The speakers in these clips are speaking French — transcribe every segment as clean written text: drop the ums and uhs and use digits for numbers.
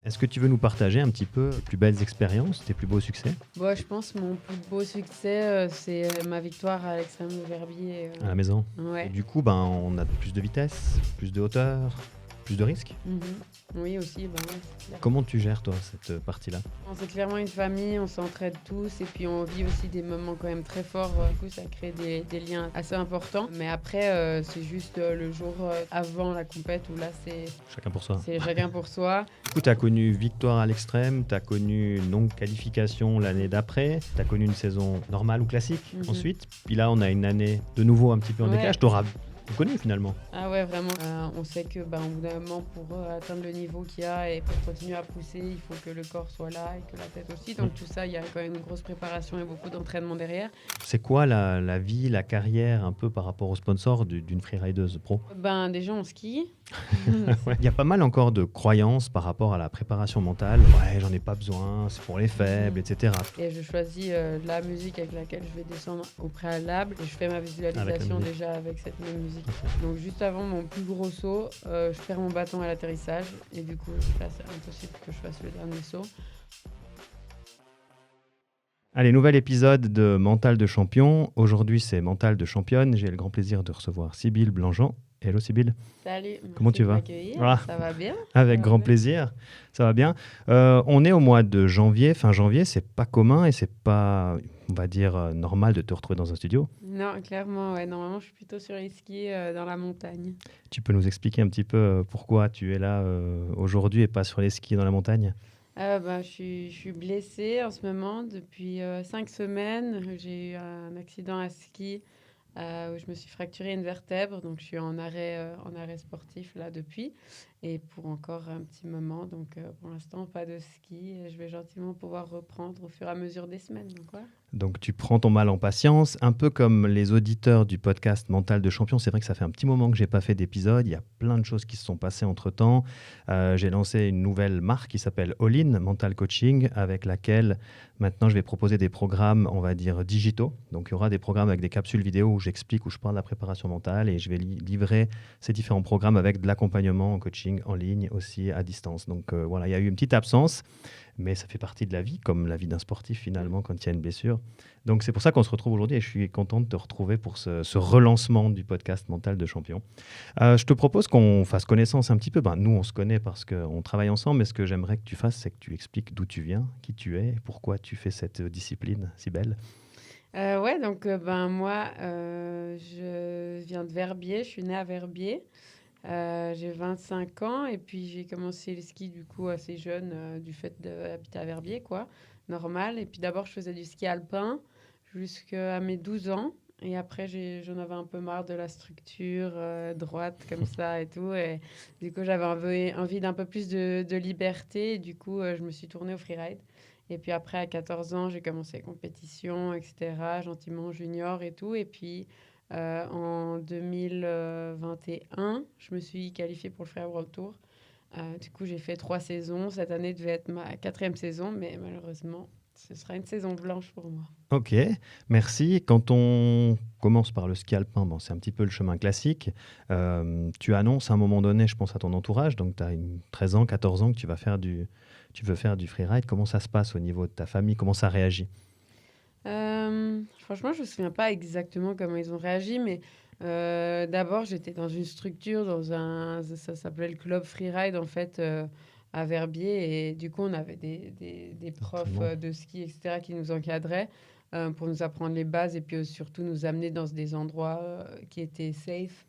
Est-ce que tu veux nous partager un petit peu tes plus belles expériences, tes plus beaux succès Bon, je pense mon plus beau succès, c'est ma victoire à l'Extrême de Verbier. à la maison? Et Ouais. du coup, on a plus de vitesse, plus de hauteur, plus de risques. Mhm. Oui, aussi, ouais, c'est clair. Comment tu gères, toi, cette partie-là? C'est clairement une famille, on s'entraide tous et puis on vit aussi des moments quand même très forts. Du coup, ça crée des liens assez importants. Mais après, c'est juste le jour avant la compète où là, Chacun pour soi. c'est chacun pour soi. Du coup, tu as connu victoire à l'extrême, tu as connu non-qualification l'année d'après, tu as connu une saison normale ou classique ensuite. Puis là, on a une année de nouveau un petit peu en Ouais. décalage. Tu auras tout connu finalement. Ah ouais, vraiment. On sait que, au bout d'un moment, pour atteindre le niveau qu'il y a et pour continuer à pousser, il faut que le corps soit là et que la tête aussi. Donc tout ça, il y a quand même une grosse préparation et beaucoup d'entraînement derrière. C'est quoi la vie, la carrière un peu par rapport aux sponsors d'une freerideuse pro? Déjà, on skie. Ouais. Il y a pas mal encore de croyances par rapport à la préparation mentale. Ouais, j'en ai pas besoin, c'est pour les faibles, etc. Et je choisis la musique avec laquelle je vais descendre au préalable et je fais ma Avec la visualisation musique. déjà avec cette même musique. Donc juste avant mon plus gros saut, je perds mon bâton à l'atterrissage et du coup, là, c'est impossible que je fasse le dernier saut. Allez, nouvel épisode de Mental de champion. Aujourd'hui, c'est Mental de championne. J'ai le grand plaisir de recevoir Sybille Blangeant. Hello Sybille. Salut, merci Comment tu de vas? m'accueillir. Ah. Ça va bien? Avec Ça va grand bien. plaisir. Ça va bien. On est au mois de janvier. Fin janvier, c'est pas commun et c'est pas, on va dire, normal de te retrouver dans un studio. Non, clairement, ouais. Normalement, je suis plutôt sur les skis dans la montagne. Tu peux nous expliquer un petit peu pourquoi tu es là aujourd'hui et pas sur les skis dans la montagne? Je suis blessée en ce moment depuis 5 semaines. J'ai eu un accident à ski où je me suis fracturé une vertèbre. Donc, je suis en arrêt sportif là depuis. Et pour encore un petit moment. Donc, pour l'instant, pas de ski. Et je vais gentiment pouvoir reprendre au fur et à mesure des semaines. Donc, ouais. Donc tu prends ton mal en patience, un peu comme les auditeurs du podcast Mental de champion. C'est vrai que ça fait un petit moment que j'ai pas fait d'épisode. Il y a plein de choses qui se sont passées entre-temps. J'ai lancé une nouvelle marque qui s'appelle All In Mental Coaching, avec laquelle maintenant je vais proposer des programmes, on va dire, digitaux. Donc il y aura des programmes avec des capsules vidéo où j'explique, où je parle de la préparation mentale et je vais livrer ces différents programmes avec de l'accompagnement en coaching en ligne aussi à distance. Donc voilà, il y a eu une petite absence. Mais ça fait partie de la vie, comme la vie d'un sportif finalement quand il y a une blessure. Donc c'est pour ça qu'on se retrouve aujourd'hui et je suis content de te retrouver pour ce relancement du podcast Mental de champion. Je te propose qu'on fasse connaissance un petit peu. Nous, on se connaît parce qu'on travaille ensemble, mais ce que j'aimerais que tu fasses, c'est que tu expliques d'où tu viens, qui tu es, et pourquoi tu fais cette discipline si belle. Ouais, donc moi, je viens de Verbier. Je suis née à Verbier. J'ai 25 ans et puis j'ai commencé le ski du coup assez jeune du fait d'habiter à Verbier, quoi, normal. Et puis d'abord, je faisais du ski alpin jusqu'à mes 12 ans. Et après, j'en avais un peu marre de la structure droite comme ça et tout. Et du coup, j'avais envie d'un peu plus de liberté. Et du coup, je me suis tournée au freeride. Et puis après, à 14 ans, j'ai commencé les compétitions, etc., gentiment junior et tout. Et puis, en 2021, je me suis qualifiée pour le Freeride World Tour. Du coup, j'ai fait 3 saisons. Cette année devait être ma 4e saison, mais malheureusement, ce sera une saison blanche pour moi. Ok, merci. Quand on commence par le ski alpin, c'est un petit peu le chemin classique. Tu annonces à un moment donné, je pense à ton entourage, donc tu as 13 ans, 14 ans que tu veux faire du freeride. Comment ça se passe au niveau de ta famille? Comment ça réagit? Franchement, je ne me souviens pas exactement comment ils ont réagi, mais d'abord, j'étais dans une structure, ça s'appelait le club freeride, en fait, à Verbier. Et du coup, on avait des profs de ski, etc., qui nous encadraient pour nous apprendre les bases et puis surtout nous amener dans des endroits qui étaient safe.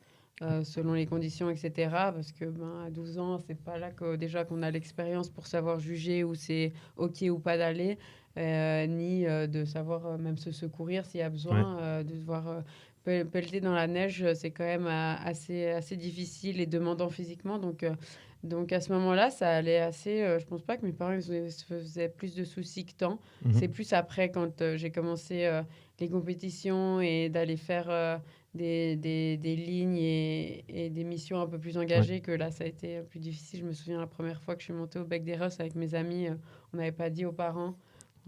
Selon les conditions, etc. Parce que à 12 ans, c'est pas là déjà qu'on a l'expérience pour savoir juger où c'est OK ou pas d'aller. Ni de savoir même se secourir s'il y a besoin, de devoir pelleter dans la neige, c'est quand même assez difficile et demandant physiquement. Donc à ce moment-là, ça allait assez. Je pense pas que mes parents se faisaient plus de soucis que tant. C'est plus après, quand j'ai commencé les compétitions et d'aller faire des lignes et des missions un peu plus engagées, que là, ça a été plus difficile. Je me souviens la première fois que je suis montée au Bec des Rosses avec mes amis, on n'avait pas dit aux parents.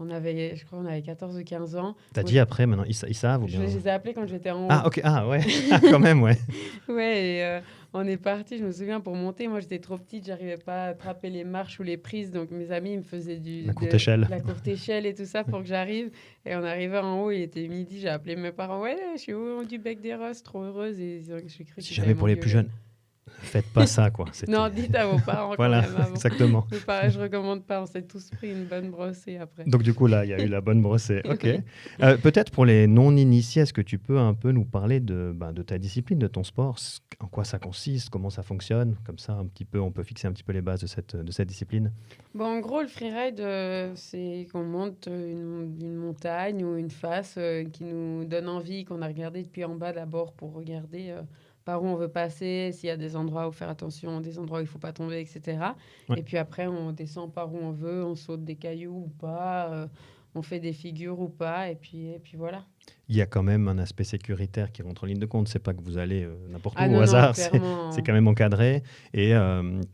Je crois qu'on avait 14 ou 15 ans. T'as Moi, dit après, maintenant, ils savent ou je bien? les ai appelés quand j'étais en haut. Ah, ok, ah, ouais, Ah, quand même, ouais. Ouais, et on est parti, je me souviens, pour monter. Moi, j'étais trop petite, j'arrivais pas à attraper les marches ou les prises. Donc, mes amis, ils me faisaient La courte échelle. la courte échelle et tout ça pour que j'arrive. Et on arrivait en haut, il était midi. J'ai appelé mes parents. Ouais, je suis au haut du Bec des Roses, trop heureuse. Et j'ai cru Si qu'ils allaient jamais pour les plus m'engueuler. jeunes, faites pas ça, quoi. Non, C'était... dites à vos parents quand Voilà, même avant. exactement. Mais pareil, je recommande pas. On s'est tous pris une bonne brossée après. Donc, du coup, là, il y a eu la bonne brossée. Ok. Oui. Peut-être pour les non-initiés, est-ce que tu peux un peu nous parler de ta discipline, de ton sport, en quoi ça consiste, comment ça fonctionne? Comme ça, un petit peu, on peut fixer un petit peu les bases de cette discipline. Bon, en gros, le freeride, c'est qu'on monte une montagne ou une face qui nous donne envie, qu'on a regardé depuis en bas d'abord pour regarder par où on veut passer, s'il y a des endroits où faire attention, des endroits où il ne faut pas tomber, etc. Ouais. Et puis après, on descend par où on veut, on saute des cailloux ou pas, on fait des figures ou pas, et puis voilà. Il y a quand même un aspect sécuritaire qui rentre en ligne de compte. C'est pas que vous allez n'importe où Ah au non, non, hasard, c'est clairement. quand même encadré. Et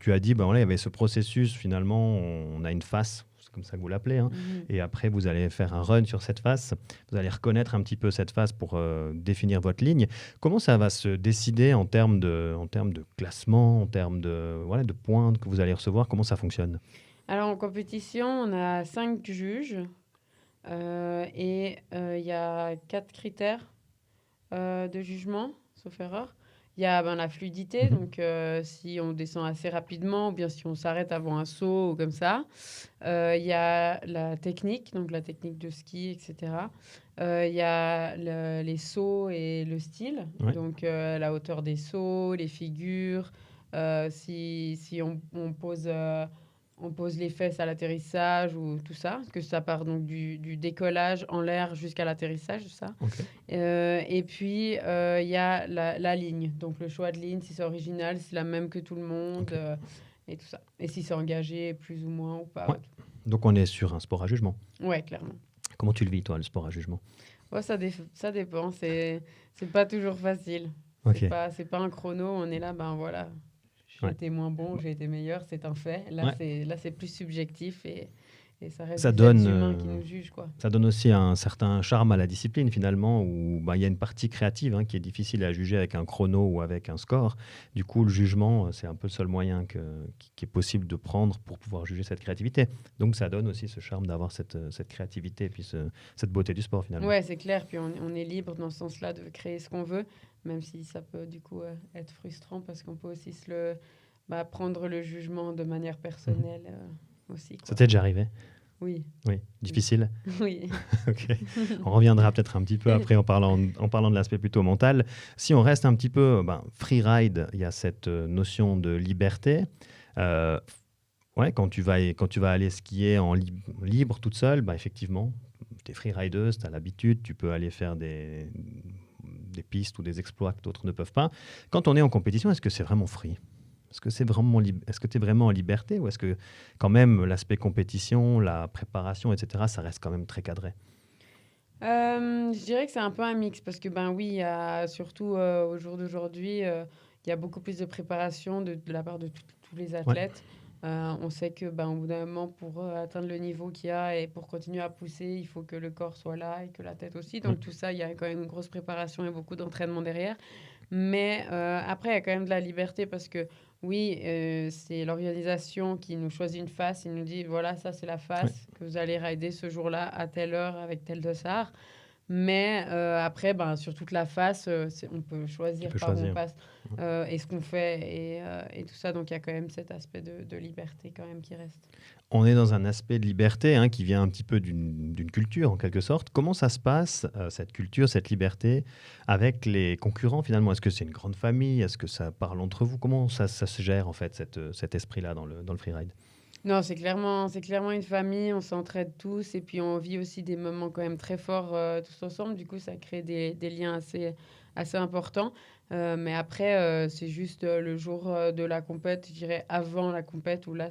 tu as dit, ben voilà, il y avait ce processus, finalement, on a une face, c'est comme ça que vous l'appelez, hein. Mhm. Et après, vous allez faire un run sur cette face. Vous allez reconnaître un petit peu cette face pour définir votre ligne. Comment ça va se décider en termes de classement, en termes voilà, de points que vous allez recevoir? Comment ça fonctionne? Alors en compétition, on a 5 juges et il y a 4 critères de jugement, sauf erreur. Il y a la fluidité, Mhm. donc si on descend assez rapidement ou bien si on s'arrête avant un saut ou comme ça. Il y a la technique, donc la technique de ski, etc. Il y a les sauts et le style, Ouais. donc la hauteur des sauts, les figures, si on pose les fesses à l'atterrissage ou tout ça, que ça part donc du décollage en l'air jusqu'à l'atterrissage, ça. Ok. Et puis, il y a la ligne. Donc, le choix de ligne, si c'est original, si c'est la même que tout le monde, Ok. et tout ça. Et si c'est engagé, plus ou moins ou pas. Ouais. Donc, on est sur un sport à jugement. Ouais, clairement. Comment tu le vis, toi, le sport à jugement? Ouais, ça dépend. C'est pas toujours facile. Ok. C'est pas un chrono. On est là, ben voilà. J'ai Ouais. été moins bon, j'ai été meilleur, c'est un fait. Ouais. Là, c'est plus subjectif et ça reste Ça des êtres donne, humains qui nous jugent, quoi. ça donne aussi un certain charme à la discipline finalement, où il y a une partie créative qui est difficile à juger avec un chrono ou avec un score. Du coup, le jugement, c'est un peu le seul moyen qui est possible de prendre pour pouvoir juger cette créativité. Donc ça donne aussi ce charme d'avoir cette créativité et puis cette beauté du sport finalement. Ouais, c'est clair. Puis on est libre dans ce sens-là de créer ce qu'on veut, même si ça peut du coup être frustrant parce qu'on peut aussi prendre le jugement de manière Mhm. personnelle aussi, Ça quoi. t'est déjà arrivé? Oui, Oui. Difficile? oui. Ok. On reviendra peut-être un petit peu après en parlant de l'aspect plutôt mental. Si on reste un petit peu freeride, il y a cette notion de liberté. Euh, ouais, quand tu vas aller skier en libre toute seule, effectivement, tu es freerideuse, tu as l'habitude, tu peux aller faire des pistes ou des exploits que d'autres ne peuvent pas. Quand on est en compétition, est-ce que c'est vraiment free? Est-ce que tu es vraiment en liberté ou est-ce que quand même l'aspect compétition, la préparation, etc., ça reste quand même très cadré? Je dirais que c'est un peu un mix parce que ben oui, il y a surtout au jour d'aujourd'hui, il y a beaucoup plus de préparation de la part de tous les Ouais. athlètes. On sait que ben, au bout d'un moment, pour atteindre le niveau qu'il y a et pour continuer à pousser, il faut que le corps soit là et que la tête aussi. Ouais. Donc tout ça, il y a quand même une grosse préparation et beaucoup d'entraînement derrière. Mais après, il y a quand même de la liberté parce que oui, c'est l'organisation qui nous choisit une face. Il nous dit, voilà, ça c'est la Ouais. face que vous allez rider ce jour-là à telle heure avec tel dossard. Mais après, ben, sur toute la face, on peut Tu choisir peux par où on choisir. passe et ce qu'on fait et tout ça. Donc il y a quand même cet aspect de liberté quand même qui reste. On est dans un aspect de liberté qui vient un petit peu d'une culture en quelque sorte. Comment ça se passe, cette culture, cette liberté, avec les concurrents finalement? Est-ce que c'est une grande famille? Est-ce que ça parle entre vous? Comment ça se gère en fait, cet esprit-là dans le freeride? Non, c'est clairement une famille, on s'entraide tous et puis on vit aussi des moments quand même très forts tous ensemble. Du coup, ça crée des liens assez importants. Mais après, c'est juste le jour de la compète, je dirais avant la compète, où là,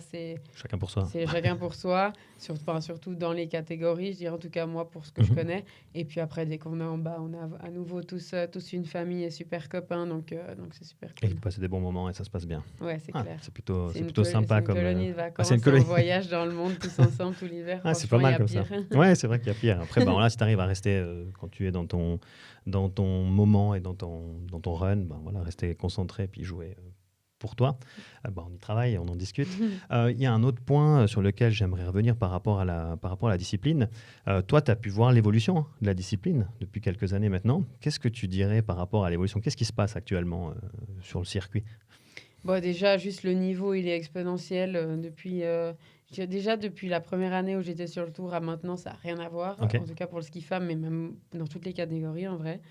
Chacun pour soi. c'est chacun pour soi, surtout dans les catégories, je dirais en tout cas moi pour ce que je Mhm. connais. Et puis après, dès qu'on est en bas, on a à nouveau tous une famille et super copains, donc c'est super Et cool. vous passez des bons moments et ça se passe bien. Ouais, c'est Ah, clair. c'est plutôt sympa C'est une comme. colonie de Ah, c'est une vacances et on colonie. voyage dans le monde tous ensemble tout l'hiver. Ah, c'est pas Franchement, il y mal a comme ça. pire. Ouais, c'est vrai qu'il y a pire. Après, ben, là, si tu arrives à rester, quand tu es dans ton moment et dans ton run, ben, voilà, rester concentré puis jouer pour toi, ben, on y travaille, on en discute. Il y a un autre point sur lequel j'aimerais revenir par rapport à la discipline. Toi, tu as pu voir l'évolution de la discipline depuis quelques années maintenant. Qu'est-ce que tu dirais par rapport à l'évolution? Qu'est-ce qui se passe actuellement sur le circuit? Bon, déjà, juste le niveau, il est exponentiel déjà depuis la première année où j'étais sur le tour à maintenant, ça n'a rien à voir. Ok. En tout cas pour le ski femme, mais même dans toutes les catégories en vrai.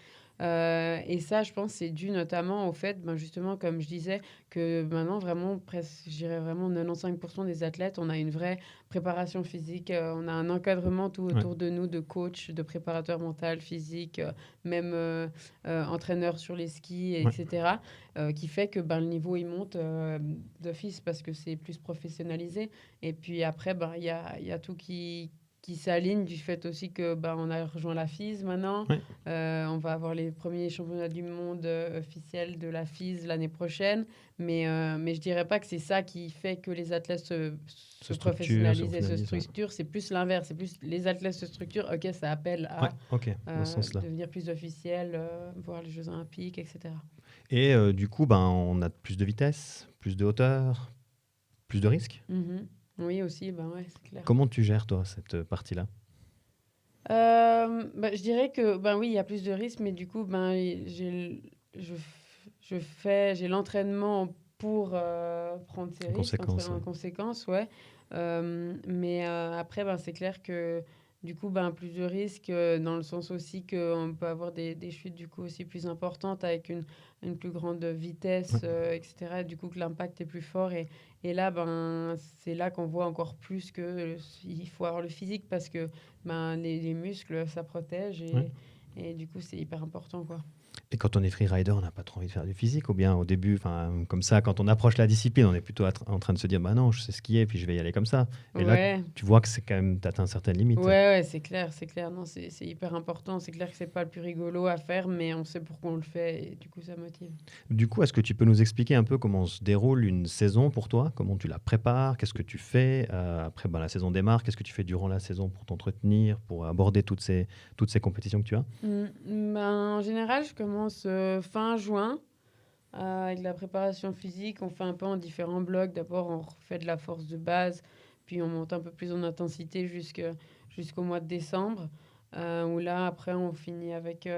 Et ça, je pense, c'est dû notamment au fait, ben justement, comme je disais, que maintenant, vraiment, presque, je dirais vraiment 95% des athlètes, on a une vraie préparation physique, on a un encadrement tout Ouais. autour de nous, de coach, de préparateur mental, physique, même entraîneur sur les skis, Ouais. etc., qui fait que ben, le niveau, il monte d'office parce que c'est plus professionnalisé. Et puis après, ben, il y a tout qui s'aligne du fait aussi que ben, on a rejoint la FIS maintenant. Ouais. On va avoir les premiers championnats du monde officiels de la FIS l'année prochaine. Mais je dirais pas que c'est ça qui fait que les athlètes se Structure, se professionnalisent et se professionnalise. Ouais. structurent. C'est plus l'inverse. C'est plus les athlètes se structurent. OK, ça appelle Ouais, à ok, dans ce sens-là. devenir plus officiel, voir les Jeux Olympiques, etc. Et du coup, ben, on a plus de vitesse, plus de hauteur, plus de risques. Mhm. Oui, aussi, ben ouais, c'est clair. Comment tu gères, toi, cette partie-là? Bah, je dirais que ben oui, il y a plus de risques, mais du coup, ben, j'ai l'entraînement pour prendre ces En risques conséquence, en ouais. conséquence, ouais. Mais après, ben, c'est clair que du coup, ben, plus de risques dans le sens aussi qu'on peut avoir des chutes du coup aussi plus importantes avec une plus grande vitesse, Ouais. etc. Du coup, que l'impact est plus fort. Et là, ben, c'est là qu'on voit encore plus que il faut avoir le physique parce que ben, les muscles, ça protège Ouais. et du coup, c'est hyper important, quoi. Et quand on est freerider, on n'a pas trop envie de faire du physique, ou bien au début, enfin, comme ça, quand on approche la discipline, on est plutôt en train de se dire, bah non, je sais skier, puis je vais y aller comme ça. Et là, Ouais, tu vois que c'est quand même, t'atteins certaines limites. ouais, c'est clair, c'est clair. Non, c'est hyper important. C'est clair que c'est pas le plus rigolo à faire, mais on sait pourquoi on le fait et du coup, ça motive. Du coup, est-ce que tu peux nous expliquer un peu comment se déroule une saison pour toi? Comment tu la prépares? Qu'est-ce que tu fais? Après, ben, la saison démarre. Qu'est-ce que tu fais durant la saison pour t'entretenir, pour aborder toutes ces compétitions que tu as? Ben, en général, je commence fin juin avec la préparation physique. On fait un peu en différents blocs. D'abord, on refait de la force de base, puis on monte un peu plus en intensité jusqu'au mois de décembre, où là, après, on finit avec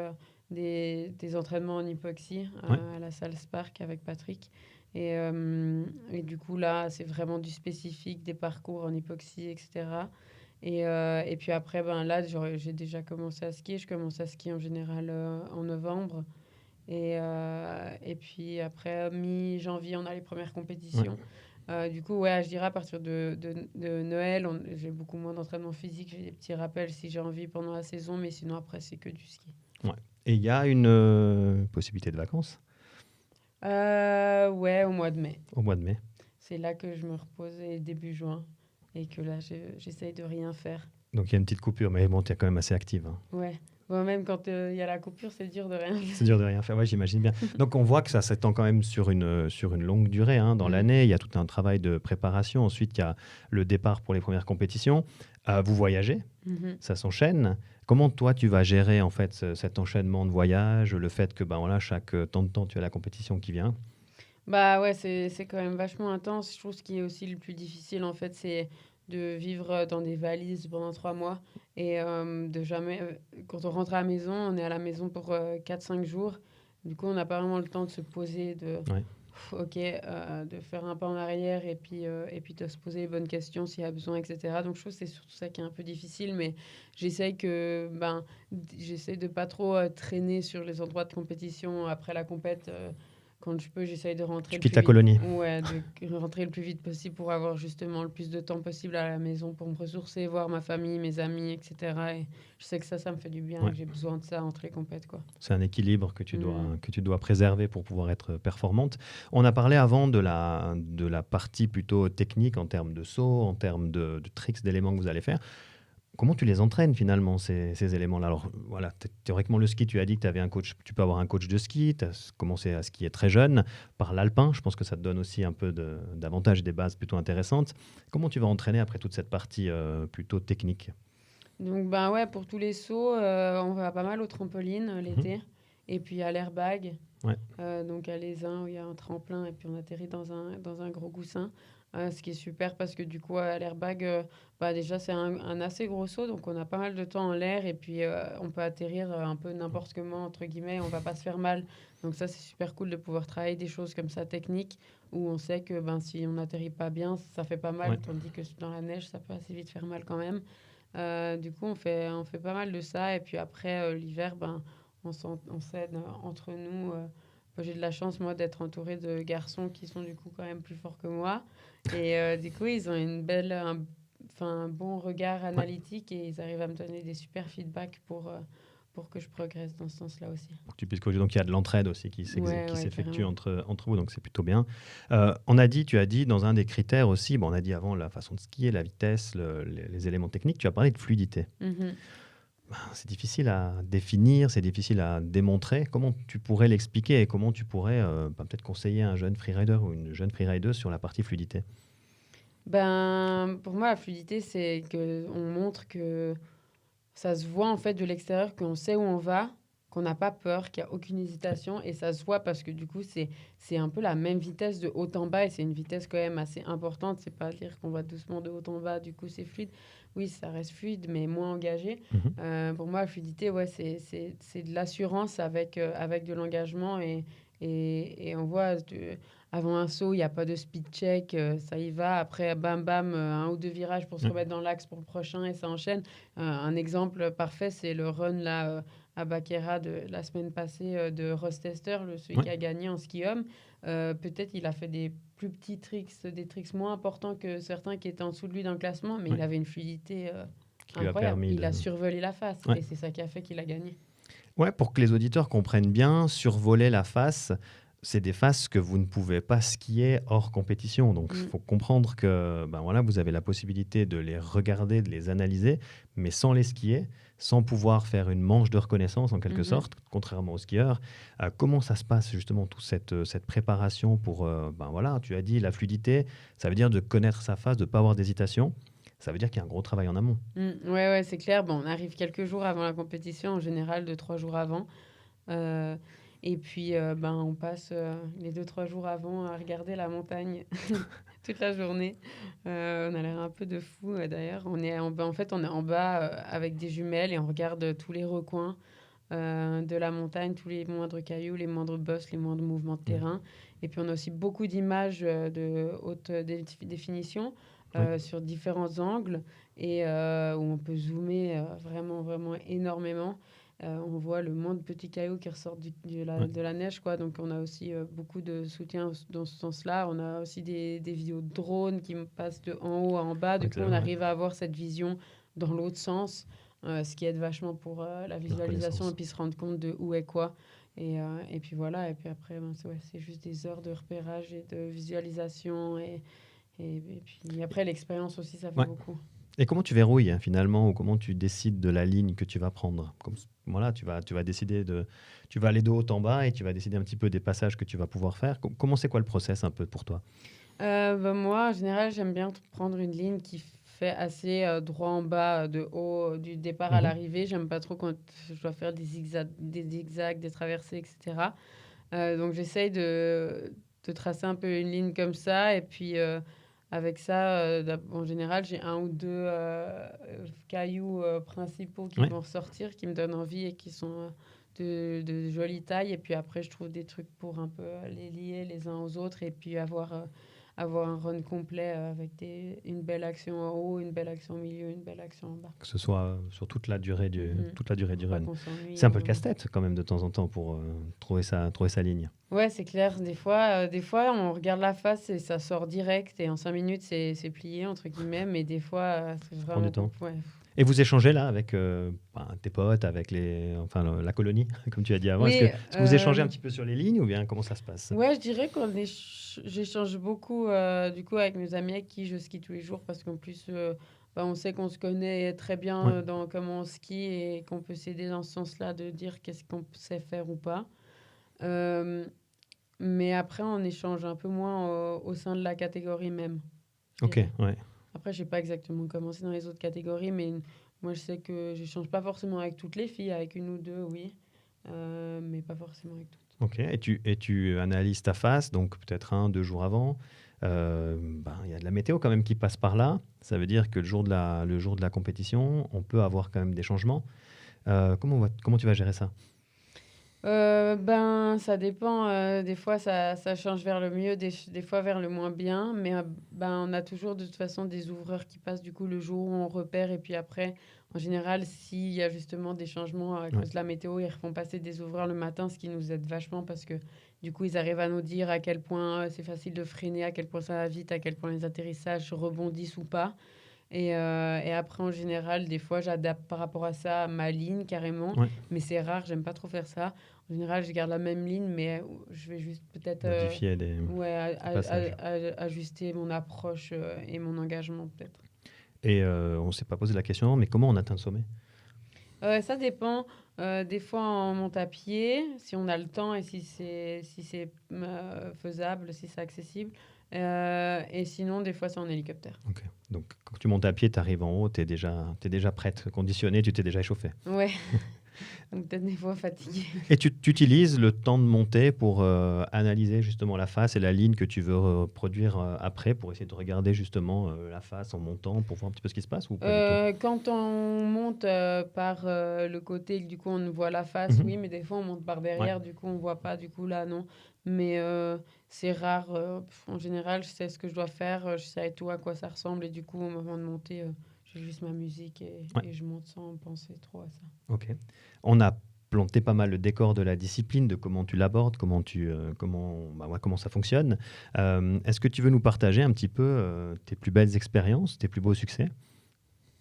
des entraînements en hypoxie Ouais. à la salle Spark avec Patrick. Et du coup, là, c'est vraiment du spécifique, des parcours en hypoxie, etc. Et puis après, ben là, j'ai déjà commencé à skier. Je commence à skier en général en novembre. Et puis après, mi-janvier, on a les premières Ouais. compétitions. Du coup, ouais, je dirais à partir de Noël, j'ai beaucoup moins d'entraînement physique. J'ai des petits rappels si j'ai envie pendant la saison, mais sinon après, c'est que du ski. Ouais. Et il y a une possibilité de vacances Ouais, au mois de mai. au mois de mai. C'est là que je me repose et début juin. Et que là, j'essaye de rien faire. Donc il y a une petite coupure, mais bon, tu es quand même assez active, hein. Ouais. Bon, même quand il y a la coupure, c'est dur de rien faire. C'est dur de rien faire, ouais, j'imagine bien. Donc on voit que ça s'étend quand même sur une longue durée, hein, dans Mm. l'année. Il y a tout un travail de préparation. Ensuite, il y a le départ pour les premières compétitions. Vous voyagez, Mhm. ça s'enchaîne. Comment toi, tu vas gérer en fait cet enchaînement de voyages, le fait que ben, voilà, chaque temps de temps, tu as la compétition qui vient? Bah ouais, c'est quand même vachement intense. Je trouve ce qui est aussi le plus difficile, en fait, c'est de vivre dans des valises pendant 3 mois et de jamais. Quand on rentre à la maison, on est à la maison pour 4-5 jours. Du coup, on n'a pas vraiment le temps de se poser, Ouais. ok, de faire un pas en arrière et puis de se poser les bonnes questions s'il y a besoin, etc. Donc, je trouve que c'est surtout ça qui est un peu difficile, mais j'essaye de pas trop traîner sur les endroits de compétition après la compète. quand je peux, j'essaye de rentrer Tu le quittes plus la vite. colonie. Ouais, de rentrer le plus vite possible pour avoir justement le plus de temps possible à la maison pour me ressourcer, voir ma famille, mes amis, etc. Et je sais que ça me fait du bien et Ouais. que j'ai besoin de ça entre les compètes, quoi. C'est un équilibre Mm. que tu dois préserver pour pouvoir être performante. On a parlé avant de la partie plutôt technique en termes de saut, en termes de tricks, d'éléments que vous allez faire. Comment tu les entraînes finalement, ces éléments-là? Alors voilà, théoriquement, le ski, tu as dit que tu avais un coach, tu peux avoir un coach de ski, tu as commencé à skier très jeune, par l'alpin, je pense que ça te donne aussi un peu d'avantages, des bases plutôt intéressantes. Comment tu vas entraîner après toute cette partie plutôt technique? Donc, ben ouais, pour tous les sauts, on va pas mal au trampoline Mhm. l'été. Et puis à l'airbag, Ouais. donc à l'Aisin où il y a un tremplin et puis on atterrit dans un gros coussin. Ce qui est super parce que du coup, à l'airbag, bah déjà, c'est un assez gros saut. Donc on a pas mal de temps en l'air et puis on peut atterrir un peu n'importe comment, entre guillemets. On va pas se faire mal. Donc ça, c'est super cool de pouvoir travailler des choses comme ça techniques où on sait que ben, si on n'atterrit pas bien, ça fait pas mal. Ouais. Tandis que dans la neige, ça peut assez vite faire mal quand même. Du coup, on fait pas mal de ça. Et puis après, l'hiver, ben, on s'aide entre nous. Moi, j'ai de la chance, moi, d'être entourée de garçons qui sont du coup quand même plus forts que moi. Et du coup, ils ont enfin, un bon regard Ouais. analytique et ils arrivent à me donner des super feedbacks pour que je progresse dans ce sens-là aussi. Pour que tu puisses corriger. Donc il y a de l'entraide aussi Ouais, qui ouais, s'effectue carrément. entre vous, donc c'est plutôt bien. Tu as dit dans un des critères aussi, bon, on a dit avant la façon de skier, la vitesse, les éléments techniques, tu as parlé de fluidité. Mhm. C'est difficile à définir, c'est difficile à démontrer. Comment tu pourrais l'expliquer et comment tu pourrais peut-être conseiller un jeune freerider ou une jeune freerider sur la partie fluidité? Ben, pour moi, la fluidité, c'est que on montre que ça se voit en fait de l'extérieur qu'on sait où on va, qu'on n'a pas peur, qu'il n'y a aucune Ouais. hésitation et ça se voit parce que du coup c'est un peu la même vitesse de haut en bas et c'est une vitesse quand même assez importante. C'est pas dire qu'on va doucement de haut en bas, du coup c'est fluide. Oui, ça reste fluide mais moins engagé. Mhm. Pour moi, la fluidité, ouais, c'est de l'assurance avec de l'engagement et on voit avant un saut, il n'y a pas de speed check, ça y va. Après, bam bam, un ou deux virages pour se Ouais. remettre dans l'axe pour le prochain et ça enchaîne. Un exemple parfait, c'est le run là, à Baquera de la semaine passée de Ross Tester, celui Ouais. qui a gagné en ski-homme. Peut-être il a fait des plus petits tricks, des tricks moins importants que certains qui étaient en dessous de lui dans le classement, mais il Ouais. avait une fluidité Qui lui a incroyable. permis Il de... a survolé la face Ouais. et c'est ça qui a fait qu'il a gagné. Ouais, pour que les auditeurs comprennent bien, survoler la face, c'est des faces que vous ne pouvez pas skier hors compétition. Donc, il Mm. faut comprendre que ben voilà, vous avez la possibilité de les regarder, de les analyser, mais sans les skier, sans pouvoir faire une manche de reconnaissance en quelque Mhm. sorte, contrairement aux skieurs. Comment ça se passe justement, toute cette préparation pour, ben voilà, tu as dit la fluidité, ça veut dire de connaître sa face, de ne pas avoir d'hésitation. Ça veut dire qu'il y a un gros travail en amont. Mm. Ouais, ouais, c'est clair. Bon, on arrive quelques jours avant la compétition, en général 2, 3 jours avant. Euh, et puis, ben, on passe les 2, 3 jours avant à regarder la montagne toute la journée. On a l'air un peu de fou d'ailleurs. On est en bas, en fait, on est en bas avec des jumelles et on regarde tous les recoins de la montagne, tous les moindres cailloux, les moindres bosses, les moindres mouvements de Mm. terrain. Et puis, on a aussi beaucoup d'images de haute définition Oui, sur différents angles et où on peut zoomer vraiment, vraiment énormément. On voit le moins de petits cailloux qui ressortent ouais, de la neige, quoi. Donc, on a aussi beaucoup de soutien dans ce sens-là. On a aussi des vidéos de drones qui me passent de en haut à en bas. Du coup, on excellent, ouais. arrive à avoir cette vision dans l'autre sens, ce qui aide vachement pour la La visualisation et reconnaissance. puis se rendre compte de où est quoi. Et puis voilà. Et puis après, ben, c'est juste des heures de repérage et de visualisation. Et puis après, l'expérience aussi, ça fait Ouais. beaucoup. Et comment tu verrouilles finalement, ou comment tu décides de la ligne que tu vas prendre? Comme, voilà, tu vas décider de, tu vas aller de haut en bas et tu vas décider un petit peu des passages que tu vas pouvoir faire. Comment c'est quoi le process un peu pour toi? Bah, moi, en général, j'aime bien prendre une ligne qui fait assez droit en bas, de haut, du départ à Mhm. l'arrivée. J'aime pas trop quand je dois faire des zigzags, des traversées, etc. Donc, j'essaye de tracer un peu une ligne comme ça. Et puis, avec ça, en général, j'ai un ou deux cailloux principaux qui Ouais, vont ressortir, qui me donnent envie et qui sont de jolie taille. Et puis après, je trouve des trucs pour un peu les lier les uns aux autres et puis avoir un run complet avec une belle action en haut, une belle action au milieu, une belle action en bas. Que ce soit sur toute la durée du Pas run. qu'on s'ennuie, C'est un peu le casse-tête quand même de temps en temps pour trouver sa ligne. Ouais, c'est clair. Des fois, on regarde la face et ça sort direct et en 5 minutes, c'est plié, entre guillemets. Mais des fois, c'est prend vraiment... du temps. Ouais. Et vous échangez là avec tes potes, avec la colonie, comme tu as dit avant. Oui, Est-ce que vous échangez un petit peu sur les lignes ou bien comment ça se passe? Ouais, je dirais j'échange beaucoup du coup avec mes amis avec qui je skie tous les jours parce qu'en plus, on sait qu'on se connaît très bien Ouais. dans comment on skie et qu'on peut s'aider dans ce sens-là de dire qu'est-ce qu'on sait faire ou pas. Mais après, on échange un peu moins au sein de la catégorie même. je Ok, dirais. ouais. Après, je n'ai pas exactement commencé dans les autres catégories, mais moi, je sais que je n'échange pas forcément avec toutes les filles, avec une ou deux, oui, mais pas forcément avec toutes. Ok, et tu analyses ta face, donc peut-être 1, 2 jours avant. Il y a de la météo quand même qui passe par là. Ça veut dire que le jour de la compétition, on peut avoir quand même des changements. Comment tu vas gérer ça? Ça dépend. Des fois, ça change vers le mieux, des fois vers le moins bien. Mais on a toujours de toute façon des ouvreurs qui passent du coup le jour où on repère. Et puis après, en général, s'il y a justement des changements à cause de la météo, ils refont passer des ouvreurs le matin, ce qui nous aide vachement parce que du coup, ils arrivent à nous dire à quel point c'est facile de freiner, à quel point ça va vite, à quel point les atterrissages rebondissent ou pas. Et après, en général, des fois, j'adapte par rapport à ça ma ligne carrément. Ouais. Mais c'est rare, j'aime pas trop faire ça. En général, je garde la même ligne, mais je vais juste peut-être Modifier des passages. ajuster mon approche et mon engagement, peut-être. Et on ne s'est pas posé la question, mais comment on atteint le sommet? Ça dépend. Des fois, on monte à pied, si on a le temps et si c'est faisable, si c'est accessible. Et sinon, des fois, c'est en hélicoptère. Ok. Donc, quand tu montes à pied, tu arrives en haut, tu es déjà prête, conditionnée, tu t'es déjà échauffée. Ouais, donc peut-être des fois fatiguée. Et tu utilises le temps de monter pour analyser justement la face et la ligne que tu veux reproduire après pour essayer de regarder justement la face en montant pour voir un petit peu ce qui se passe ou pas du Quand on monte par le côté, du coup, on voit la face, Mhm. oui, mais des fois, on monte par derrière, du coup, on voit pas, du coup, là, non. Mais c'est rare. En général, je sais ce que je dois faire, je sais tout à quoi ça ressemble, et du coup, au moment de monter, j'ai juste ma musique et je monte sans penser trop à ça. Ok. On a planté pas mal le décor de la discipline, de comment tu l'abordes, comment ça fonctionne. Est-ce que tu veux nous partager un petit peu tes plus belles expériences, tes plus beaux succès?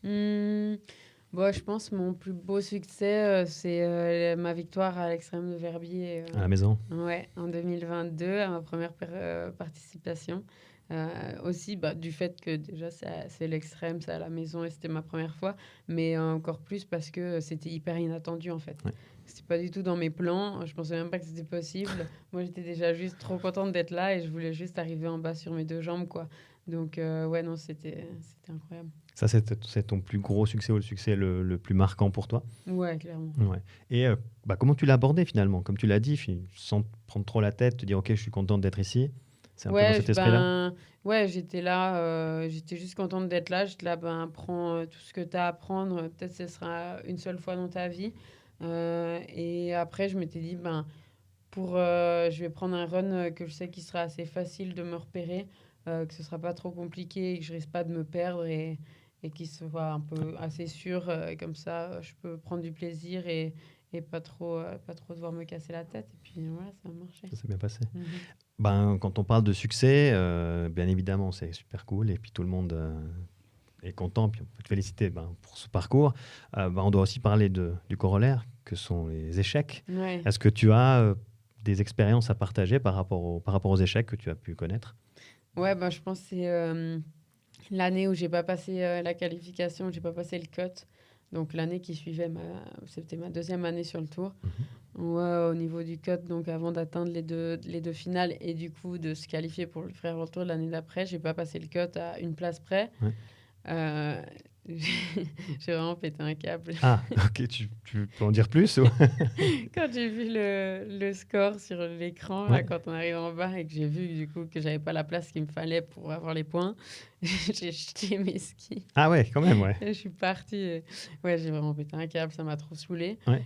Je pense que mon plus beau succès, c'est ma victoire à l'Extrême de Verbier. À la maison? Ouais, en 2022, à ma première participation. Aussi, du fait que déjà, c'est l'Extrême, c'est à la maison et c'était ma première fois, mais encore plus parce que c'était hyper inattendu en fait. Ouais. C'était pas du tout dans mes plans, je pensais même pas que c'était possible. Moi, j'étais déjà juste trop contente d'être là et je voulais juste arriver en bas sur mes 2 jambes, quoi. Donc, ouais, non, c'était incroyable. Ça, c'est ton plus gros succès ou le succès le plus marquant pour toi? Ouais, clairement. Ouais. Et comment tu l'as abordé finalement? Comme tu l'as dit, sans te prendre trop la tête, te dire ok, je suis contente d'être ici. C'est un peu dans cet esprit-là? Ouais, j'étais là, j'étais juste contente d'être là. J'étais là, prends tout ce que tu as à prendre. Peut-être ce sera une seule fois dans ta vie. Et après, je m'étais dit, je vais prendre un run que je sais qu'il sera assez facile de me repérer, que ce sera pas trop compliqué et que je risque pas de me perdre et qu'il soit un peu assez sûr. Comme ça, je peux prendre du plaisir et pas trop devoir me casser la tête. Et puis voilà, ça a marché. Ça s'est bien passé. Mhm. Quand on parle de succès, bien évidemment, c'est super cool et puis tout le monde est content. Puis on peut te féliciter pour ce parcours. On doit aussi parler du corollaire, que sont les échecs. Ouais. Est-ce que tu as des expériences à partager par rapport aux échecs que tu as pu connaître? Ouais, je pense que c'est l'année où j'ai pas passé la qualification, j'ai pas passé le cut. Donc l'année qui suivait, c'était ma 2e année sur le tour. Ouais, au niveau du cut, donc avant d'atteindre les deux finales et du coup de se qualifier pour le frère retour l'année d'après, j'ai pas passé le cut à une place près. Ouais. J'ai vraiment pété un câble. Ah, ok, tu peux en dire plus ou... Quand j'ai vu le score sur l'écran, là, quand on arrive en bas et que j'ai vu du coup que j'avais pas la place qu'il me fallait pour avoir les points, j'ai jeté mes skis. Ah ouais, quand même, ouais. Et je suis partie. Ouais, j'ai vraiment pété un câble, ça m'a trop saoulée. Ouais.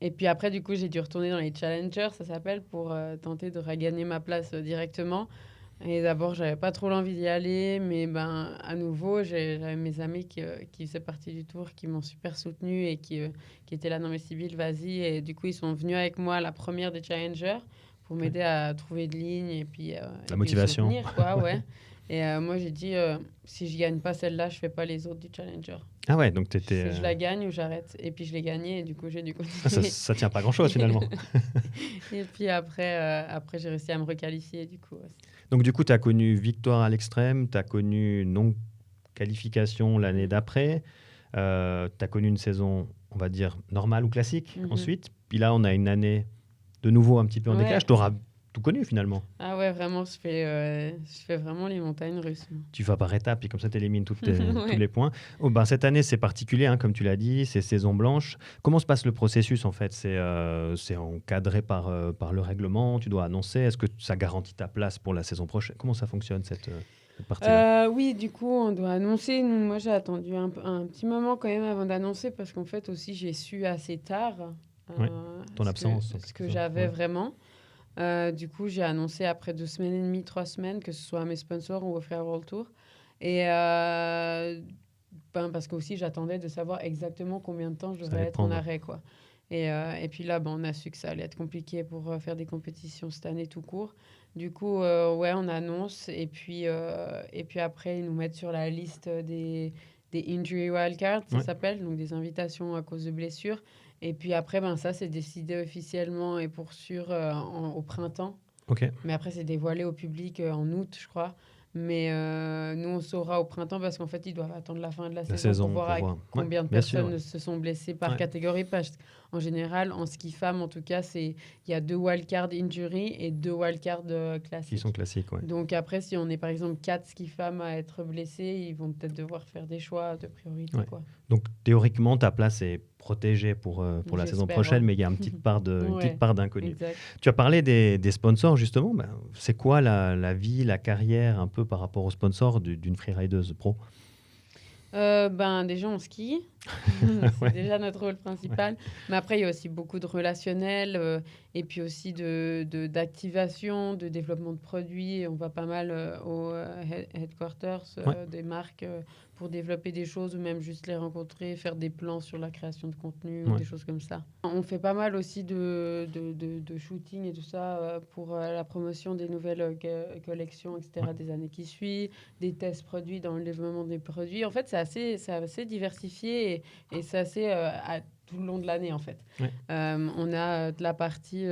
Et puis après, du coup, j'ai dû retourner dans les challengers, ça s'appelle, pour tenter de regagner ma place directement. Et d'abord, j'avais pas trop l'envie d'y aller, mais ben, à nouveau, j'avais mes amis qui faisaient partie du tour, qui m'ont super soutenue et qui étaient là dans mes civils, vas-y. Et du coup, ils sont venus avec moi à la première des Challengers pour m'aider à trouver de ligne La et puis me motivation. soutenir, quoi, ouais. Et moi, j'ai dit, si je gagne pas celle-là, je fais pas les autres du Challenger. Ah ouais, donc t'étais... Je la gagne ou j'arrête. Et puis, je l'ai gagnée et du coup, j'ai dû ça, continuer. ça tient pas grand-chose finalement. Et puis après, j'ai réussi à me requalifier, du coup. Ouais. Donc du coup, tu as connu victoire à l'extrême, tu as connu non-qualification l'année d'après, tu as connu une saison, on va dire, normale ou classique ensuite. Puis là, on a une année de nouveau un petit peu en décalage. Tu auras tout connu finalement. Ah ouais, vraiment, je fais vraiment les montagnes russes. Tu vas par étapes, puis comme ça, tu élimines tous les points. Oh, ben, cette année, c'est particulier, hein, comme tu l'as dit, c'est saison blanche. Comment se passe le processus en fait? C'est encadré par le règlement, tu dois annoncer. Est-ce que ça garantit ta place pour la saison prochaine? Comment ça fonctionne cette partie-là? Oui, du coup, on doit annoncer. Moi, j'ai attendu un petit moment quand même avant d'annoncer parce qu'en fait, aussi, j'ai su assez tard ton absence. ce que j'avais vraiment. Du coup, j'ai annoncé après 2 semaines et demie, 3 semaines, que ce soit à mes sponsors ou au Frère World Tour. Et parce que aussi, j'attendais de savoir exactement combien de temps je devrais être en arrêt, quoi. Et puis là, on a su que ça allait être compliqué pour faire des compétitions cette année tout court. Du coup, ouais, on annonce. Et puis après, ils nous mettent sur la liste des injury wildcards, ça s'appelle, donc des invitations à cause de blessures. Et puis après, ça, c'est décidé officiellement et pour sûr au printemps. Okay. Mais après, c'est dévoilé au public en août, je crois. Mais nous, on saura au printemps parce qu'en fait, ils doivent attendre la fin de la saison pour voir combien de personnes se sont blessées par catégorie. Parce qu'en général, en ski femme, en tout cas, il y a 2 wildcards injury et 2 wildcards classiques. Qui sont classiques, ouais. Donc après, si on est par exemple 4 ski femmes à être blessées, ils vont peut-être devoir faire des choix de priorité. Quoi. Donc théoriquement, ta place est protégée pour la saison prochaine, mais il y a une petite part d'inconnu. Tu as parlé des sponsors, justement. C'est quoi la vie, la carrière, un peu par rapport aux sponsors d'une freerideuse pro? Déjà, on skie. C'est déjà notre rôle principal. Mais après, il y a aussi beaucoup de relationnel et puis aussi d'activation, de développement de produits. On va pas mal aux headquarters des marques pour développer des choses ou même juste les rencontrer, faire des plans sur la création de contenu ou des choses comme ça. On fait pas mal aussi de shooting et tout ça pour la promotion des nouvelles collections, etc., des années qui suivent, des tests produits dans le développement des produits. En fait, c'est assez diversifié et c'est assez tout le long de l'année, en fait. On a de la partie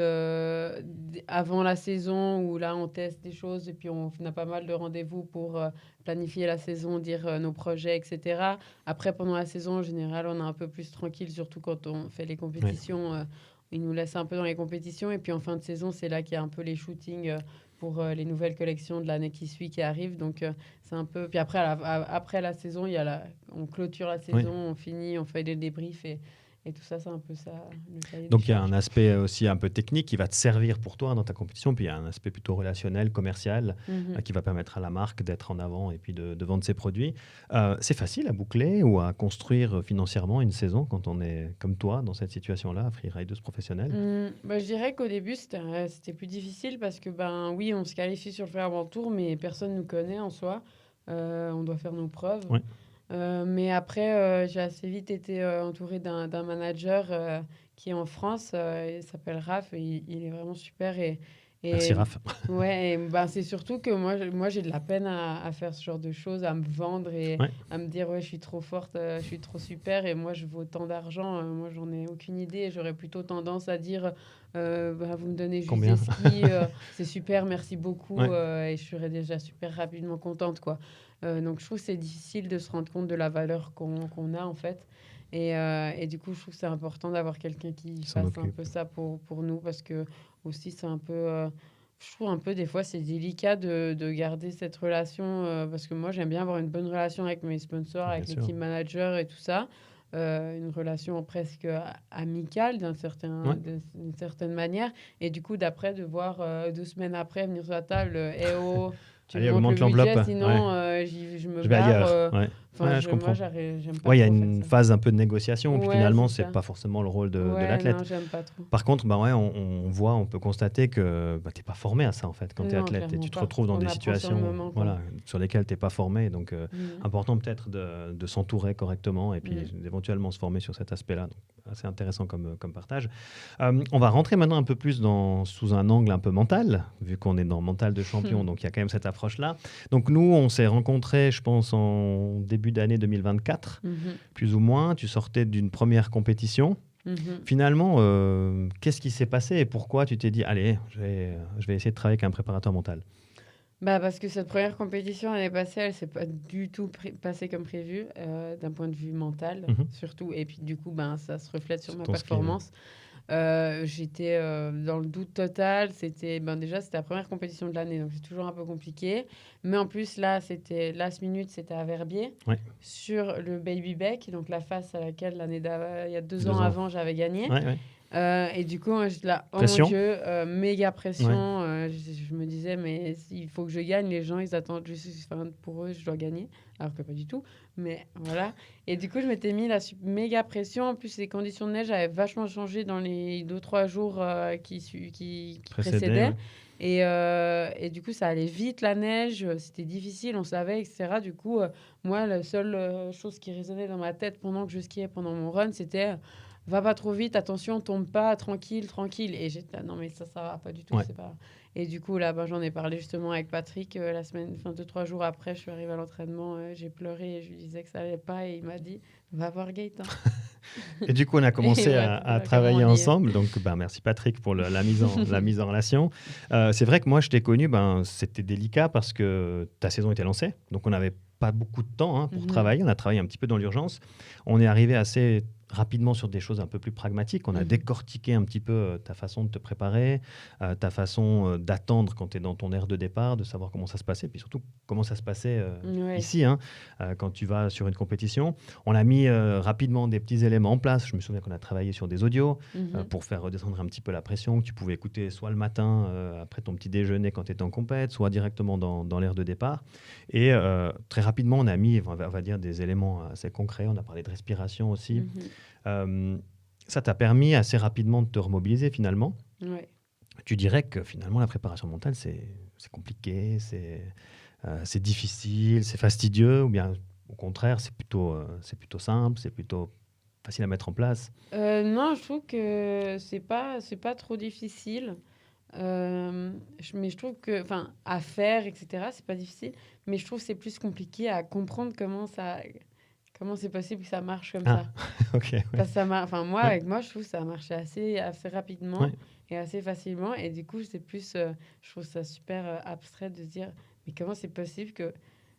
avant la saison où là, on teste des choses et puis on a pas mal de rendez-vous pour planifier la saison, dire nos projets, etc. Après, pendant la saison, en général, on est un peu plus tranquille, surtout quand on fait les compétitions. Ils nous laissent un peu dans les compétitions. Et puis, en fin de saison, c'est là qu'il y a un peu les shootings pour les nouvelles collections de l'année qui suit, qui arrivent. Donc, c'est un peu... Puis après, après la saison, on clôture la saison, on finit, on fait des débriefs et tout ça, c'est un peu ça. Donc, il y a un aspect aussi un peu technique qui va te servir pour toi dans ta compétition. Puis, il y a un aspect plutôt relationnel, commercial, qui va permettre à la marque d'être en avant et puis de vendre ses produits. C'est facile à boucler ou à construire financièrement une saison quand on est comme toi dans cette situation-là, freerideuse professionnelle? Je dirais qu'au début, c'était plus difficile parce que, oui, on se qualifie sur le Frère World Tour, mais personne ne nous connaît en soi. On doit faire nos preuves. Mais après, j'ai assez vite été entourée d'un manager qui est en France. Il s'appelle Raph et il est vraiment super. Merci Raph. Ouais, c'est surtout que moi j'ai de la peine à faire ce genre de choses, à me vendre et à me dire je suis trop forte, je suis trop super et moi je vaux tant d'argent. Moi j'en ai aucune idée. J'aurais plutôt tendance à dire vous me donnez juste des skis, c'est super, merci beaucoup et je serais déjà super rapidement contente, quoi. Donc, je trouve que c'est difficile de se rendre compte de la valeur qu'on a, en fait. Et du coup, je trouve que c'est important d'avoir quelqu'un qui fasse un peu ça pour nous parce que aussi, c'est un peu... je trouve un peu, des fois, c'est délicat de garder cette relation parce que moi, j'aime bien avoir une bonne relation avec mes sponsors, avec les team managers et tout ça. Une relation presque amicale d'une certaine manière. Et du coup, d'après, de voir 2 semaines après venir sur la table, tu allez, montes augmente le budget, l'enveloppe. sinon je me barre. Enfin, Ouais, je comprends. j'aime pas Ouais, il y a trop faire une ça. phase un peu de négociation, puis Ouais, finalement, c'est c'est ça. pas forcément le rôle de Ouais, non, l'athlète. j'aime pas trop. Par contre, bah ouais, on peut constater que bah, tu n'es pas formé à ça en fait quand tu es Non, athlète et clairement tu te pas. retrouves dans On des apprend sur le situations moment, quoi. voilà, sur lesquelles tu n'es pas formé. Donc, Mhm. important peut-être de s'entourer correctement et puis Mhm. d'éventuellement se former sur cet aspect-là. Donc, assez intéressant comme partage. On va rentrer maintenant un peu plus sous un angle un peu mental, vu qu'on est dans mental de champion, donc il y a quand même cette approche-là. Donc nous, on s'est rencontrés, je pense, en début d'année 2024, Mhm. plus ou moins. Tu sortais d'une première compétition. Mhm. Finalement, qu'est-ce qui s'est passé et pourquoi tu t'es dit, allez, je vais essayer de travailler avec un préparateur mental? Bah, parce que cette première compétition l'année passée, elle s'est pas du tout passée comme prévu, d'un point de vue mental, Mhm. surtout. Et puis, du coup, ben, ça se reflète sur Sur ma ton ski, ouais. performance. J'étais dans le doute total. Déjà, c'était la première compétition de l'année, donc c'est toujours un peu compliqué. Mais en plus, là, c'était last minute, c'était à Verbier, Ouais. sur le Baby Beck, donc la face à laquelle il y a 2 ans 2 ans. avant, j'avais gagné. Ouais, ouais. Et du coup, moi, j'étais là, oh mon Pression. Dieu, méga Ouais. pression. Je me disais, mais il faut que je gagne. Les gens, ils attendent enfin, pour eux, je dois gagner. Alors que pas du tout. Mais voilà. Et du coup, je m'étais mis la méga pression. En plus, les conditions de neige avaient vachement changé dans les 2-3 jours qui Précédé, précédaient. ouais. Et du coup, ça allait vite, la neige. C'était difficile, on savait, etc. Du coup, moi, la seule chose qui résonnait dans ma tête pendant que je skiais, pendant mon run, c'était va pas trop vite, attention, tombe pas, tranquille, tranquille. Et j'étais là, non, mais ça va pas du tout. Ouais. C'est pas... Et du coup, là, ben, j'en ai parlé justement avec Patrick la semaine, enfin 2-3 jours après, je suis arrivée à l'entraînement, j'ai pleuré et je lui disais que ça allait pas. Et il m'a dit, va voir Gaëtan. Et du coup, on a Et commencé bref, à voilà comment travailler on y est. ensemble. Donc, ben, merci Patrick pour la mise en relation. C'est vrai que moi, je t'ai connu, ben, c'était délicat parce que ta saison était lancée. Donc, on n'avait pas beaucoup de temps pour Mhm. travailler. On a travaillé un petit peu dans l'urgence. On est arrivé assez rapidement sur des choses un peu plus pragmatiques. On a Mhm. décortiqué un petit peu ta façon de te préparer, ta façon d'attendre quand tu es dans ton aire de départ, de savoir comment ça se passait, puis surtout comment ça se passait Ouais. ici, quand tu vas sur une compétition. On a mis rapidement des petits éléments en place. Je me souviens qu'on a travaillé sur des audios Mhm. pour faire redescendre un petit peu la pression, que tu pouvais écouter soit le matin, après ton petit déjeuner quand tu étais en compète, soit directement dans l'aire de départ. Et très rapidement, on a mis, on va dire, des éléments assez concrets. On a parlé de respiration aussi. Mhm. Ça t'a permis assez rapidement de te remobiliser finalement. Ouais. Tu dirais que finalement, la préparation mentale, c'est compliqué, c'est difficile, c'est fastidieux, ou bien au contraire, c'est plutôt simple, c'est plutôt facile à mettre en place. Non, je trouve que c'est pas trop difficile. Mais je trouve que, enfin, à faire, etc., c'est pas difficile. Mais je trouve que c'est plus compliqué à comprendre comment c'est possible que ça marche comme Ah, ça. ok, ouais. Parce que enfin, moi, Ouais. avec moi, je trouve que ça a marché assez rapidement Ouais. et assez facilement. Et du coup, c'est plus, je trouve ça super abstrait de se dire, mais comment c'est possible que.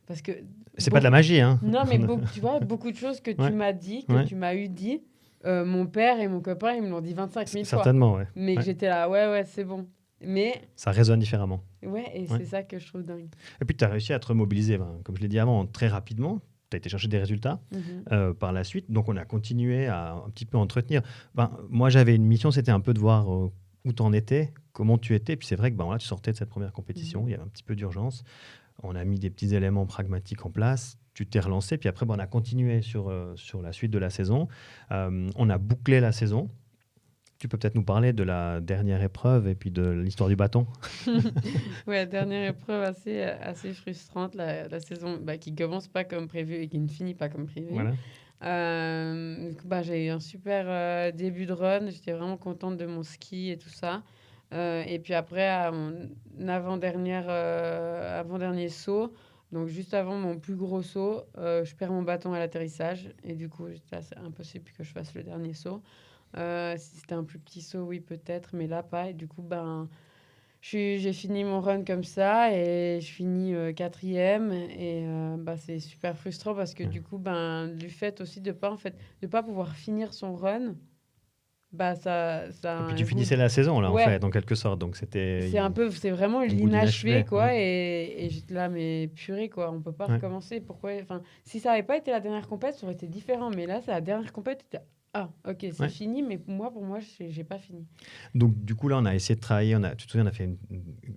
Parce que. C'est pas de la magie, hein. Non, mais tu vois, beaucoup de choses que tu Ouais. m'as dit, que Ouais. tu m'as eu dit, mon père et mon copain, ils me l'ont dit 25 000 fois. Certainement, ouais. Mais que Ouais. j'étais là, ouais, c'est bon. Mais, Ça résonne différemment. ouais, et Ouais. c'est ça que je trouve dingue. Et puis, tu as réussi à te remobiliser, comme je l'ai dit avant, très rapidement. Tu as été chercher des résultats par la suite. Donc, on a continué à un petit peu entretenir. Moi, j'avais une mission, c'était un peu de voir où tu en étais, comment tu étais. Puis c'est vrai que là, tu sortais de cette première compétition, il y avait un petit peu d'urgence. On a mis des petits éléments pragmatiques en place. Tu t'es relancé. Puis après, on a continué sur la suite de la saison. On a bouclé la saison. Tu peux peut-être nous parler de la dernière épreuve et puis de l'histoire du bâton. Ouais, dernière épreuve assez frustrante, la saison qui commence pas comme prévu et qui ne finit pas comme prévu. Voilà. Du coup, j'ai eu un super début de run. J'étais vraiment contente de mon ski et tout ça. Et puis après, à mon avant-dernier saut, donc juste avant mon plus gros saut, je perds mon bâton à l'atterrissage. Et du coup, c'est impossible que je fasse le dernier saut. Si c'était un plus petit saut, oui, peut-être, mais là, pas. Et du coup, j'ai fini mon run comme ça et je finis quatrième. Et c'est super frustrant parce que du coup, du fait aussi de pas pouvoir finir son run, ça Et puis a tu un goût finissais la saison, là, en Ouais. fait, en quelque sorte. Donc c'était c'est vraiment un goût l'inachevé, d'inachevé, quoi. ouais. Et j'étais là, mais purée, quoi, on peut pas Ouais. recommencer. Pourquoi? Enfin, si ça avait pas été la dernière compète, ça aurait été différent. Mais là, c'est la dernière compète. Ah, ok, c'est Ouais. fini, mais pour moi, j'ai pas fini. Donc, du coup, là, on a essayé de travailler. Tu te souviens, on a fait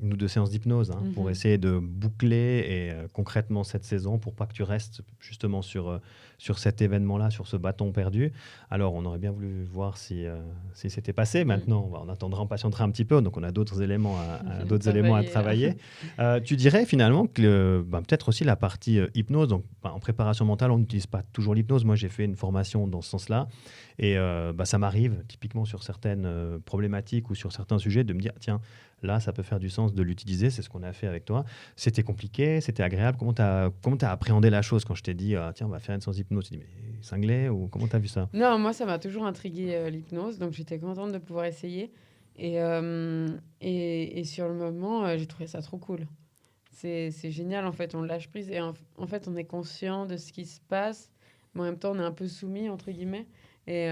une ou deux séances d'hypnose pour Mhm. essayer de boucler et concrètement cette saison pour pas que tu restes justement sur cet événement-là, sur ce bâton perdu. Alors, on aurait bien voulu voir si c'était passé. Mm. Maintenant, on attendra, on patientera un petit peu. Donc, on a d'autres éléments d'autres éléments à Travailler. travailler. Tu dirais finalement que peut-être aussi la partie hypnose, donc en préparation mentale, on n'utilise pas toujours l'hypnose. Moi, j'ai fait une formation dans ce sens-là. Et ça m'arrive, typiquement sur certaines problématiques ou sur certains sujets, de me dire, tiens, là, ça peut faire du sens de l'utiliser. C'est ce qu'on a fait avec toi. C'était compliqué, c'était agréable. Comment tu as appréhendé la chose quand je t'ai dit, tiens, on va faire une séance d'hypnose? Tu dis, mais cinglé ou comment tu as vu ça? Non, moi, ça m'a toujours intrigué l'hypnose, donc j'étais contente de pouvoir essayer. Et sur le moment, j'ai trouvé ça trop cool. C'est génial, en fait, on lâche prise et en fait, on est conscient de ce qui se passe, mais en même temps, on est un peu soumis, entre guillemets. Et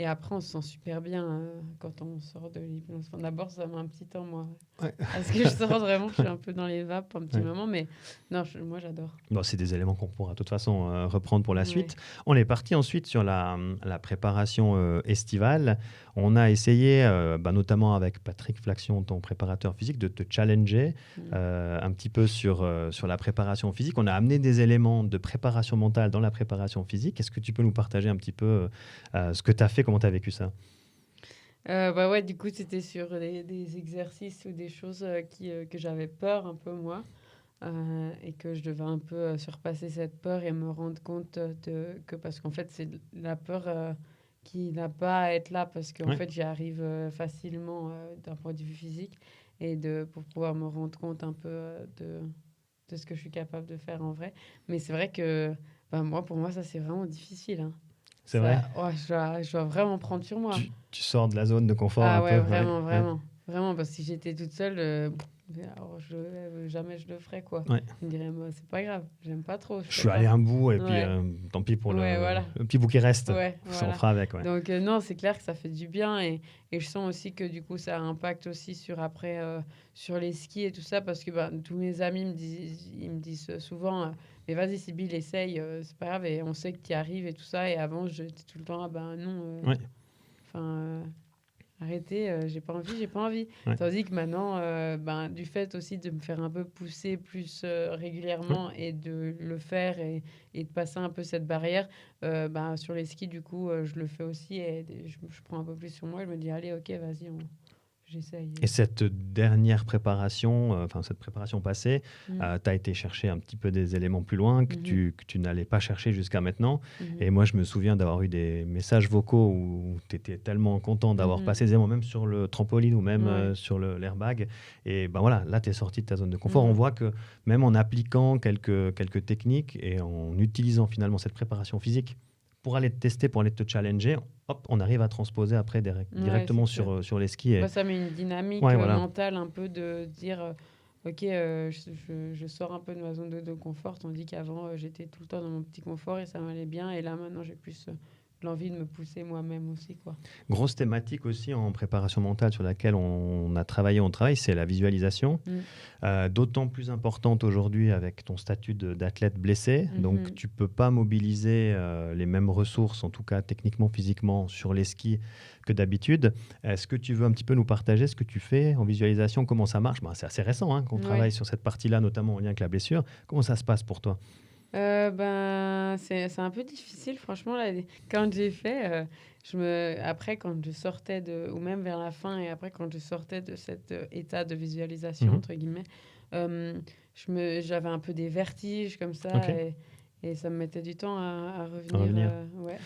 après, on se sent super bien quand on sort de l'hypnose. Enfin, d'abord, ça met un petit temps, moi. Ouais. Parce que je sors vraiment, je suis un peu dans les vapes un petit Ouais. moment, mais non, moi, j'adore. Bon, c'est des éléments qu'on pourra de toute façon reprendre pour la Ouais. suite. On est parti ensuite sur la préparation estivale. On a essayé, notamment avec Patrick Flaxion, ton préparateur physique, de te challenger un petit peu sur la préparation physique. On a amené des éléments de préparation mentale dans la préparation physique. Est-ce que tu peux nous partager un petit peu ce que tu as fait, comment tu as vécu ça? Bah ouais, du coup, c'était sur des exercices ou des choses que j'avais peur un peu, moi. Et que je devais un peu surpasser cette peur et me rendre compte que parce qu'en fait c'est la peur qui n'a pas à être là parce qu'en Ouais. fait j'y arrive facilement d'un point de vue physique pour pouvoir me rendre compte un peu de ce que je suis capable de faire en vrai. Mais c'est vrai que pour moi ça c'est vraiment difficile, hein. C'est vrai? Ouais, je dois vraiment prendre sur moi. Tu sors de la zone de confort un Ah peu? ouais, Ouais, vraiment, ouais, vraiment. Vraiment, parce que si j'étais toute seule, alors jamais je le ferais, quoi. ouais. Je me dirais, moi, c'est pas grave, j'aime pas trop, je Je fais suis allé pas. un bout et puis Ouais, tant pis pour ouais, voilà. le petit bout qui reste. Ouais, On voilà. fera avec, ouais. Donc, non, c'est clair que ça fait du bien et je sens aussi que du coup, ça impacte aussi sur après, sur les skis et tout ça, parce que tous mes amis ils me disent souvent, mais vas-y, Sybille, essaye, c'est pas grave, et on sait que tu y arrives et tout ça. Et avant, j'étais tout le temps, ah ben non, Ouais. enfin. Arrêtez, j'ai pas envie. Ouais. Tandis que maintenant, du fait aussi de me faire un peu pousser plus Ouais. régulièrement et de le faire et de passer un peu cette barrière, sur les skis, du coup, je le fais aussi et je prends un peu plus sur moi. Je me dis, allez, ok, vas-y, j'essaye. Et cette dernière préparation, cette préparation passée, Mm. tu as été chercher un petit peu des éléments plus loin que Mhm. tu n'allais pas chercher jusqu'à maintenant. Mhm. Et moi, je me souviens d'avoir eu des messages vocaux où tu étais tellement content d'avoir Mhm. passé des éléments, même sur le trampoline ou même Ouais. sur l'airbag. Et voilà, là, tu es sorti de ta zone de confort. Mhm. On voit que même en appliquant quelques techniques et en utilisant finalement cette préparation physique pour aller te tester, pour aller te challenger, hop, on arrive à transposer après directement c'est clair. sur les skis. Et Ça met une dynamique ouais, voilà. mentale un peu de dire ok, je sors un peu de ma zone de confort, tandis qu'avant j'étais tout le temps dans mon petit confort et ça m'allait bien. Et là maintenant j'ai plus l'envie de me pousser moi-même aussi, quoi. Grosse thématique aussi en préparation mentale sur laquelle on travaille, c'est la visualisation. D'autant plus importante aujourd'hui avec ton statut d'athlète blessé. Mhm. Donc, tu ne peux pas mobiliser les mêmes ressources, en tout cas techniquement, physiquement, sur les skis que d'habitude. Est-ce que tu veux un petit peu nous partager ce que tu fais en visualisation? Comment ça marche? C'est assez récent qu'on travaille sur cette partie-là, notamment en lien avec la blessure. Comment ça se passe pour toi? C'est un peu difficile, franchement. Là, quand j'ai fait, après, quand je sortais ou même vers la fin, et après, quand je sortais de cet état de visualisation, Mhm. entre guillemets, j'avais un peu des vertiges comme ça, Ok. et ça me mettait du temps à revenir. revenir. Ouais.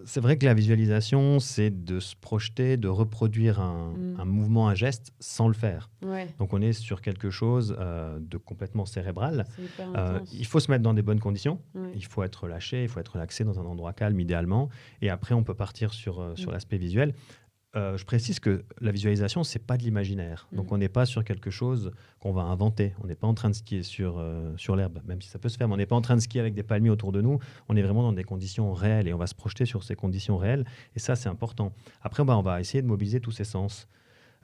C'est vrai que la visualisation, c'est de se projeter, de reproduire un mouvement, un geste sans le faire. Ouais, Donc on est sur quelque chose de complètement cérébral. c'est hyper intense. Il faut se mettre dans des bonnes conditions. Ouais. Il faut être lâché, il faut être relaxé dans un endroit calme idéalement. Et après, on peut partir sur l'aspect visuel. Je précise que la visualisation, c'est pas de l'imaginaire. Donc, on n'est pas sur quelque chose qu'on va inventer. On n'est pas en train de skier sur l'herbe, même si ça peut se faire, mais on n'est pas en train de skier avec des palmiers autour de nous. On est vraiment dans des conditions réelles et on va se projeter sur ces conditions réelles. Et ça, c'est important. Après, on va essayer de mobiliser tous ces sens.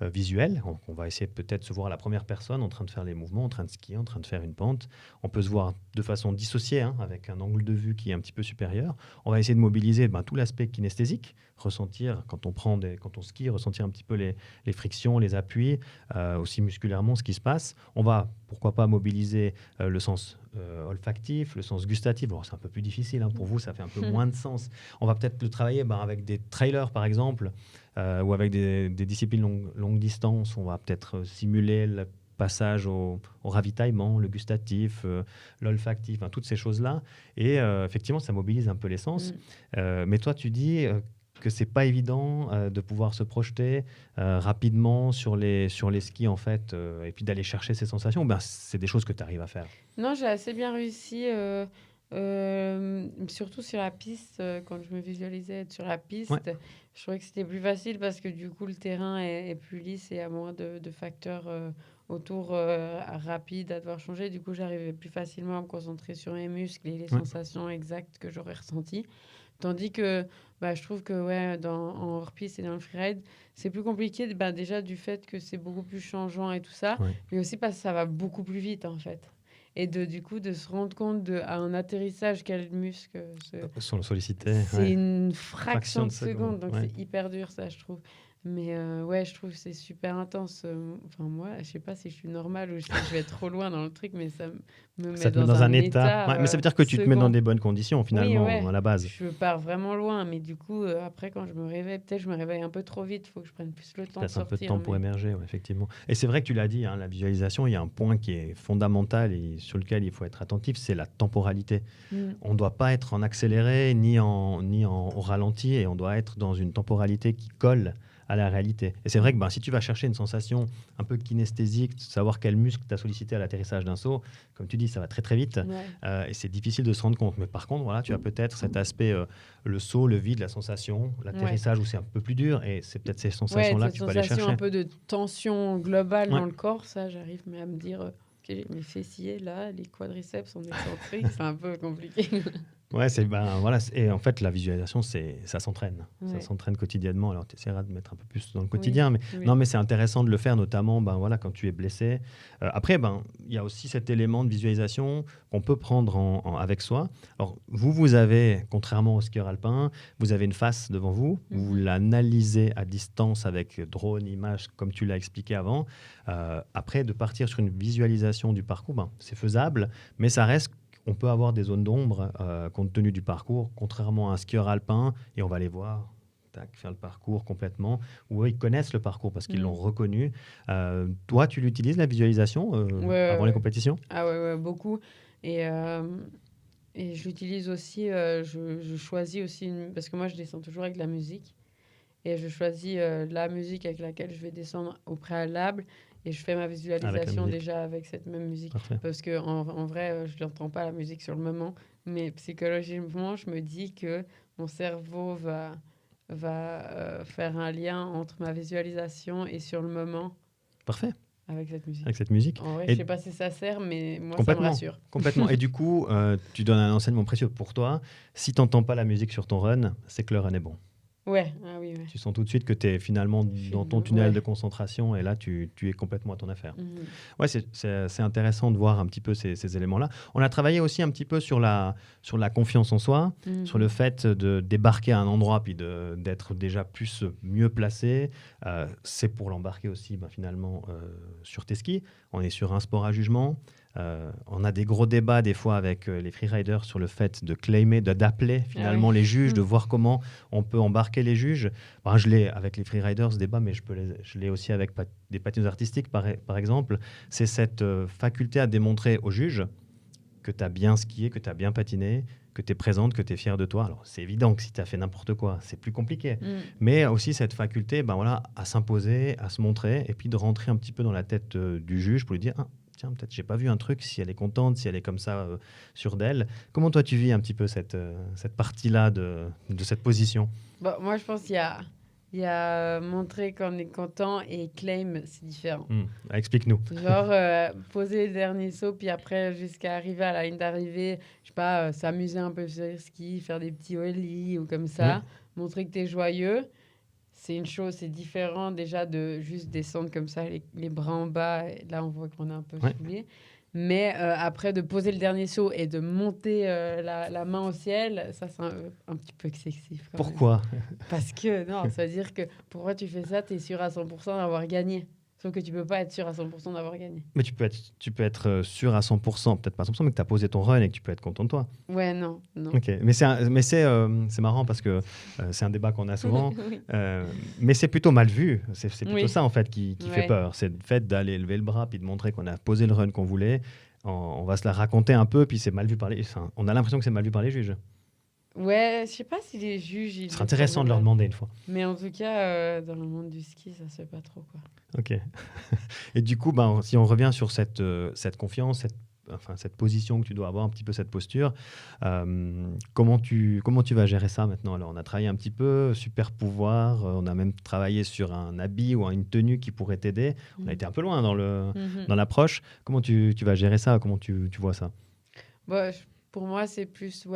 visuel. On va essayer de peut-être se voir à la première personne en train de faire les mouvements, en train de skier, en train de faire une pente. On peut se voir de façon dissociée, hein, avec un angle de vue qui est un petit peu supérieur. On va essayer de mobiliser tout l'aspect kinesthésique, ressentir quand on skie, ressentir un petit peu les frictions, les appuis, aussi musculairement ce qui se passe. On va, pourquoi pas, mobiliser le sens olfactif, le sens gustatif. Bon, c'est un peu plus difficile, hein, pour vous, ça fait un peu moins de sens. On va peut-être le travailler avec des trailers, par exemple, ou avec des disciplines longue distance. On va peut-être simuler le passage au ravitaillement, le gustatif, l'olfactif, toutes ces choses-là. Et effectivement, ça mobilise un peu les sens. Mais toi, tu dis que c'est pas évident de pouvoir se projeter rapidement sur les skis, en fait, et puis d'aller chercher ces sensations. C'est des choses que tu arrives à faire. Non, j'ai assez bien réussi, surtout sur la piste, quand je me visualisais être sur la piste. Ouais. Je trouvais que c'était plus facile parce que du coup, le terrain est plus lisse et il y a moins de facteurs autour rapides à devoir changer. Du coup, j'arrivais plus facilement à me concentrer sur mes muscles et les sensations exactes que j'aurais ressenties. Tandis que je trouve que en hors-piste et dans le freeride, c'est plus compliqué déjà du fait que c'est beaucoup plus changeant et tout ça, mais aussi parce que ça va beaucoup plus vite en fait. Et du coup, de se rendre compte à un atterrissage, quel muscle sont sollicités. c'est une fraction de seconde. seconde. Donc, c'est hyper dur, ça, je trouve. Mais je trouve que c'est super intense. Enfin, moi, je sais pas si je suis normale ou je vais trop loin dans le truc, mais ça me met te met dans un état. Mais ça veut dire que tu te mets dans des bonnes conditions, finalement, à la base. Je pars vraiment loin. Mais du coup, après, quand je me réveille, peut-être je me réveille un peu trop vite. Il faut que je prenne plus le temps de sortir. Un peu de temps pour émerger, effectivement. Et c'est vrai que tu l'as dit, hein, la visualisation, il y a un point qui est fondamental et sur lequel il faut être attentif, c'est la temporalité. On ne doit pas être en accéléré ni en ralenti, et on doit être dans une temporalité qui colle à la réalité. Et c'est vrai que si tu vas chercher une sensation un peu kinesthésique, de savoir quel muscle tu as sollicité à l'atterrissage d'un saut, comme tu dis, ça va très très vite, et c'est difficile de se rendre compte. Mais par contre, voilà, tu as peut-être cet aspect, le saut, le vide, la sensation, l'atterrissage où c'est un peu plus dur, et c'est peut-être ces sensations-là que tu peux aller chercher. Un peu de tension globale dans le corps, ça, j'arrive à me dire, ok, mes fessiers, là, les quadriceps sont excentriques, c'est un peu compliqué. Ouais, voilà. Et en fait, la visualisation, ça s'entraîne. Ça s'entraîne quotidiennement. Alors, tu essaieras de mettre un peu plus dans le quotidien. Non, mais c'est intéressant de le faire, notamment quand tu es blessé. Après, il y a aussi cet élément de visualisation qu'on peut prendre avec soi. Alors, vous avez, contrairement au skieur alpin, vous avez une face devant vous. Vous l'analysez à distance avec drone, image, comme tu l'as expliqué avant. Après, de partir sur une visualisation du parcours, c'est faisable, mais ça reste... On peut avoir des zones d'ombre compte tenu du parcours, contrairement à un skieur alpin, et on va les voir faire le parcours complètement, où eux, ils connaissent le parcours parce qu'ils l'ont reconnu. Toi, tu l'utilises, la visualisation, avant les compétitions ? Ah ouais, beaucoup. Et je l'utilise aussi, je choisis aussi, parce que moi, je descends toujours avec de la musique. Et je choisis la musique avec laquelle je vais descendre au préalable. Et je fais ma visualisation déjà avec cette même musique. Parfait. Parce qu'en vrai, je n'entends pas la musique sur le moment. Mais psychologiquement, je me dis que mon cerveau va faire un lien entre ma visualisation et sur le moment. Parfait. Avec cette musique. Avec cette musique. En vrai, je ne sais pas si ça sert, mais moi, ça me rassure. Complètement. Et du coup, tu donnes un enseignement précieux pour toi. Si tu n'entends pas la musique sur ton run, c'est que le run est bon. Oui. Tu sens tout de suite que tu es finalement dans ton tunnel de concentration, et là, tu es complètement à ton affaire. Ouais, c'est intéressant de voir un petit peu ces éléments-là. On a travaillé aussi un petit peu sur la confiance en soi, sur le fait de débarquer à un endroit puis d'être déjà mieux placé. C'est pour l'embarquer aussi finalement sur tes skis. On est sur un sport à jugement. On a des gros débats des fois avec les freeriders sur le fait de claimer, d'appeler finalement les juges, de voir comment on peut embarquer les juges. Je l'ai avec les freeriders ce débat, mais je l'ai aussi avec des patineurs artistiques par exemple. C'est cette faculté à démontrer aux juges que tu as bien skié, que tu as bien patiné, que tu es présente, que tu es fière de toi. Alors c'est évident que si tu as fait n'importe quoi, c'est plus compliqué. Mais aussi cette faculté à s'imposer, à se montrer, et puis de rentrer un petit peu dans la tête du juge pour lui dire tiens, peut-être j'ai pas vu un truc, si elle est contente, si elle est comme ça sûre d'elle. Comment toi tu vis un petit peu cette partie-là de cette position ? Moi je pense qu'il y a montrer qu'on est content et claim, c'est différent. Explique-nous. Genre poser le dernier saut, puis après jusqu'à arriver à la ligne d'arrivée, je sais pas, s'amuser un peu sur le ski, faire des petits ollies ou comme ça, montrer que tu es joyeux. c'est une chose, c'est différent déjà de juste descendre comme ça, les bras en bas. Et là, on voit qu'on est un peu saoulé. Mais après, de poser le dernier saut et de monter la main au ciel, ça, c'est un petit peu excessif. Pourquoi ? Parce que, non, ça veut dire que pourquoi tu fais ça, tu es sûr à 100% d'avoir gagné. Sauf que tu peux pas être sûr à 100% d'avoir gagné. Mais tu peux être sûr à 100%, peut-être pas à 100%, mais que tu as posé ton run et que tu peux être content de toi. Ouais, non. Ok, mais c'est marrant parce que c'est un débat qu'on a souvent, Oui. mais c'est plutôt mal vu. C'est plutôt Oui. ça en fait qui fait peur. C'est le fait d'aller lever le bras puis de montrer qu'on a posé le run qu'on voulait. On va se la raconter un peu, puis c'est mal vu par on a l'impression que c'est mal vu par les juges. Ouais, je sais pas si les juges... Ce serait intéressant de leur demander une fois. Mais en tout cas, dans le monde du ski, ça se fait pas trop, quoi. Ok. Et du coup, si on revient sur cette confiance, cette position que tu dois avoir, un petit peu cette posture, comment tu vas gérer ça maintenant? Alors, on a travaillé un petit peu, super pouvoir, on a même travaillé sur un habit ou une tenue qui pourrait t'aider. On a été un peu loin dans l'approche. Comment tu vas gérer ça? Comment tu vois ça? Pour moi, c'est plus,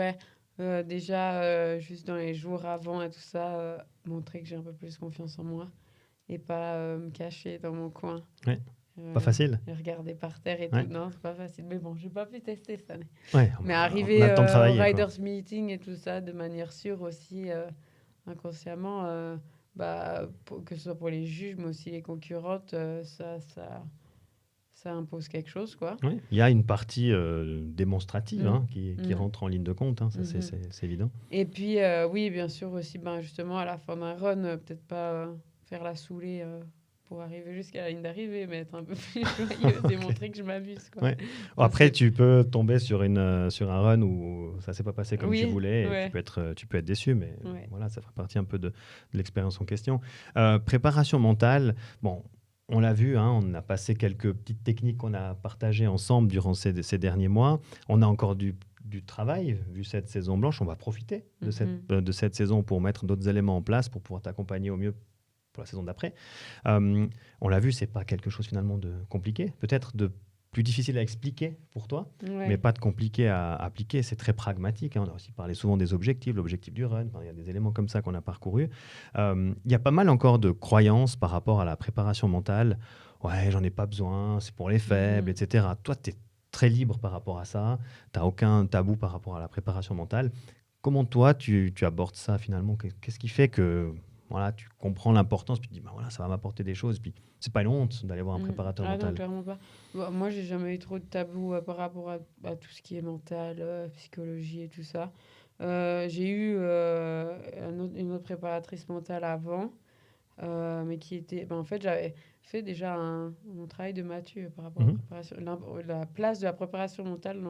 déjà, juste dans les jours avant et tout ça, montrer que j'ai un peu plus confiance en moi et pas me cacher dans mon coin. Ouais. Pas facile. Et regarder par terre et tout. Non, c'est pas facile. Mais bon, j'ai pas pu tester ça. Mais on arriver a le temps de au travailler, quoi. Riders Meeting et tout ça, de manière sûre aussi, inconsciemment, que ce soit pour les juges, mais aussi les concurrentes, ça impose quelque chose, quoi. Oui, il y a une partie démonstrative qui rentre en ligne de compte, ça c'est évident. Et puis, oui, bien sûr aussi, justement, à la fin d'un run, peut-être pas faire la saoulée pour arriver jusqu'à la ligne d'arrivée, mais être un peu plus joyeuse et montrer que je m'amuse, quoi. Ouais. Après, tu peux tomber sur un run où ça s'est pas passé comme tu voulais, et tu peux être déçu, mais voilà, ça fait partie un peu de l'expérience en question. Préparation mentale, bon, on l'a vu, on a passé quelques petites techniques qu'on a partagées ensemble durant ces derniers mois. On a encore du travail, vu cette saison blanche. On va profiter de cette saison pour mettre d'autres éléments en place pour pouvoir t'accompagner au mieux pour la saison d'après. On l'a vu, c'est pas quelque chose finalement de compliqué, peut-être de plus difficile à expliquer pour toi, mais pas de compliqué à appliquer. C'est très pragmatique. On a aussi parlé souvent des objectifs, l'objectif du run. Il y a des éléments comme ça qu'on a parcourus. Il y a pas mal encore de croyances par rapport à la préparation mentale. Ouais, j'en ai pas besoin, c'est pour les faibles, etc. Toi, tu es très libre par rapport à ça. Tu n'as aucun tabou par rapport à la préparation mentale. Comment toi, tu abordes ça finalement? Qu'est-ce qui fait que tu comprends l'importance, puis tu dis, ça va m'apporter des choses, puis c'est pas une honte d'aller voir un préparateur mental. Non, clairement pas. Moi, j'ai jamais eu trop de tabou par rapport à tout ce qui est mental, psychologie et tout ça. J'ai eu une autre préparatrice mentale avant, mais qui était... en fait, j'avais fait déjà mon travail de Mathieu par rapport à la préparation, la place de la préparation mentale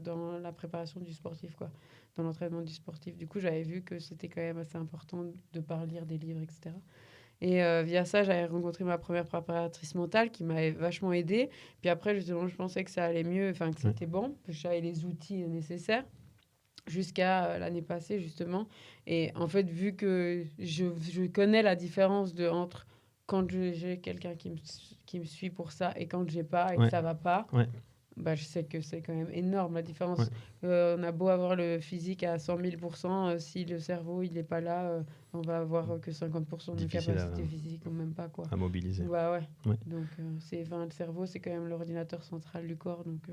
dans la préparation du sportif, quoi, dans l'entraînement du sportif. Du coup, j'avais vu que c'était quand même assez important de pas lire des livres, etc. Et via ça, j'avais rencontré ma première préparatrice mentale qui m'avait vachement aidée. Puis après, justement, je pensais que ça allait mieux, que c'était bon, que j'avais les outils nécessaires jusqu'à l'année passée, justement. Et en fait, vu que je connais la différence entre quand j'ai quelqu'un qui me suit pour ça et quand j'ai pas et que ça va pas, je sais que c'est quand même énorme la différence. On a beau avoir le physique à 100 000%, si le cerveau il n'est pas là, on va avoir que 50% de capacité physique ou même pas, quoi. À mobiliser. Donc le cerveau c'est quand même l'ordinateur central du corps, donc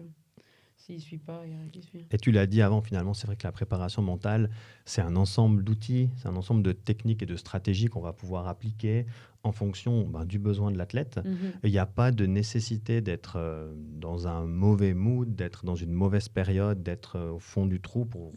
s'il ne suit pas, il n'y a rien qui suit. Et tu l'as dit avant, finalement, c'est vrai que la préparation mentale, c'est un ensemble d'outils, c'est un ensemble de techniques et de stratégies qu'on va pouvoir appliquer en fonction du besoin de l'athlète. Il n'y a pas de nécessité d'être dans un mauvais mood, d'être dans une mauvaise période, d'être au fond du trou pour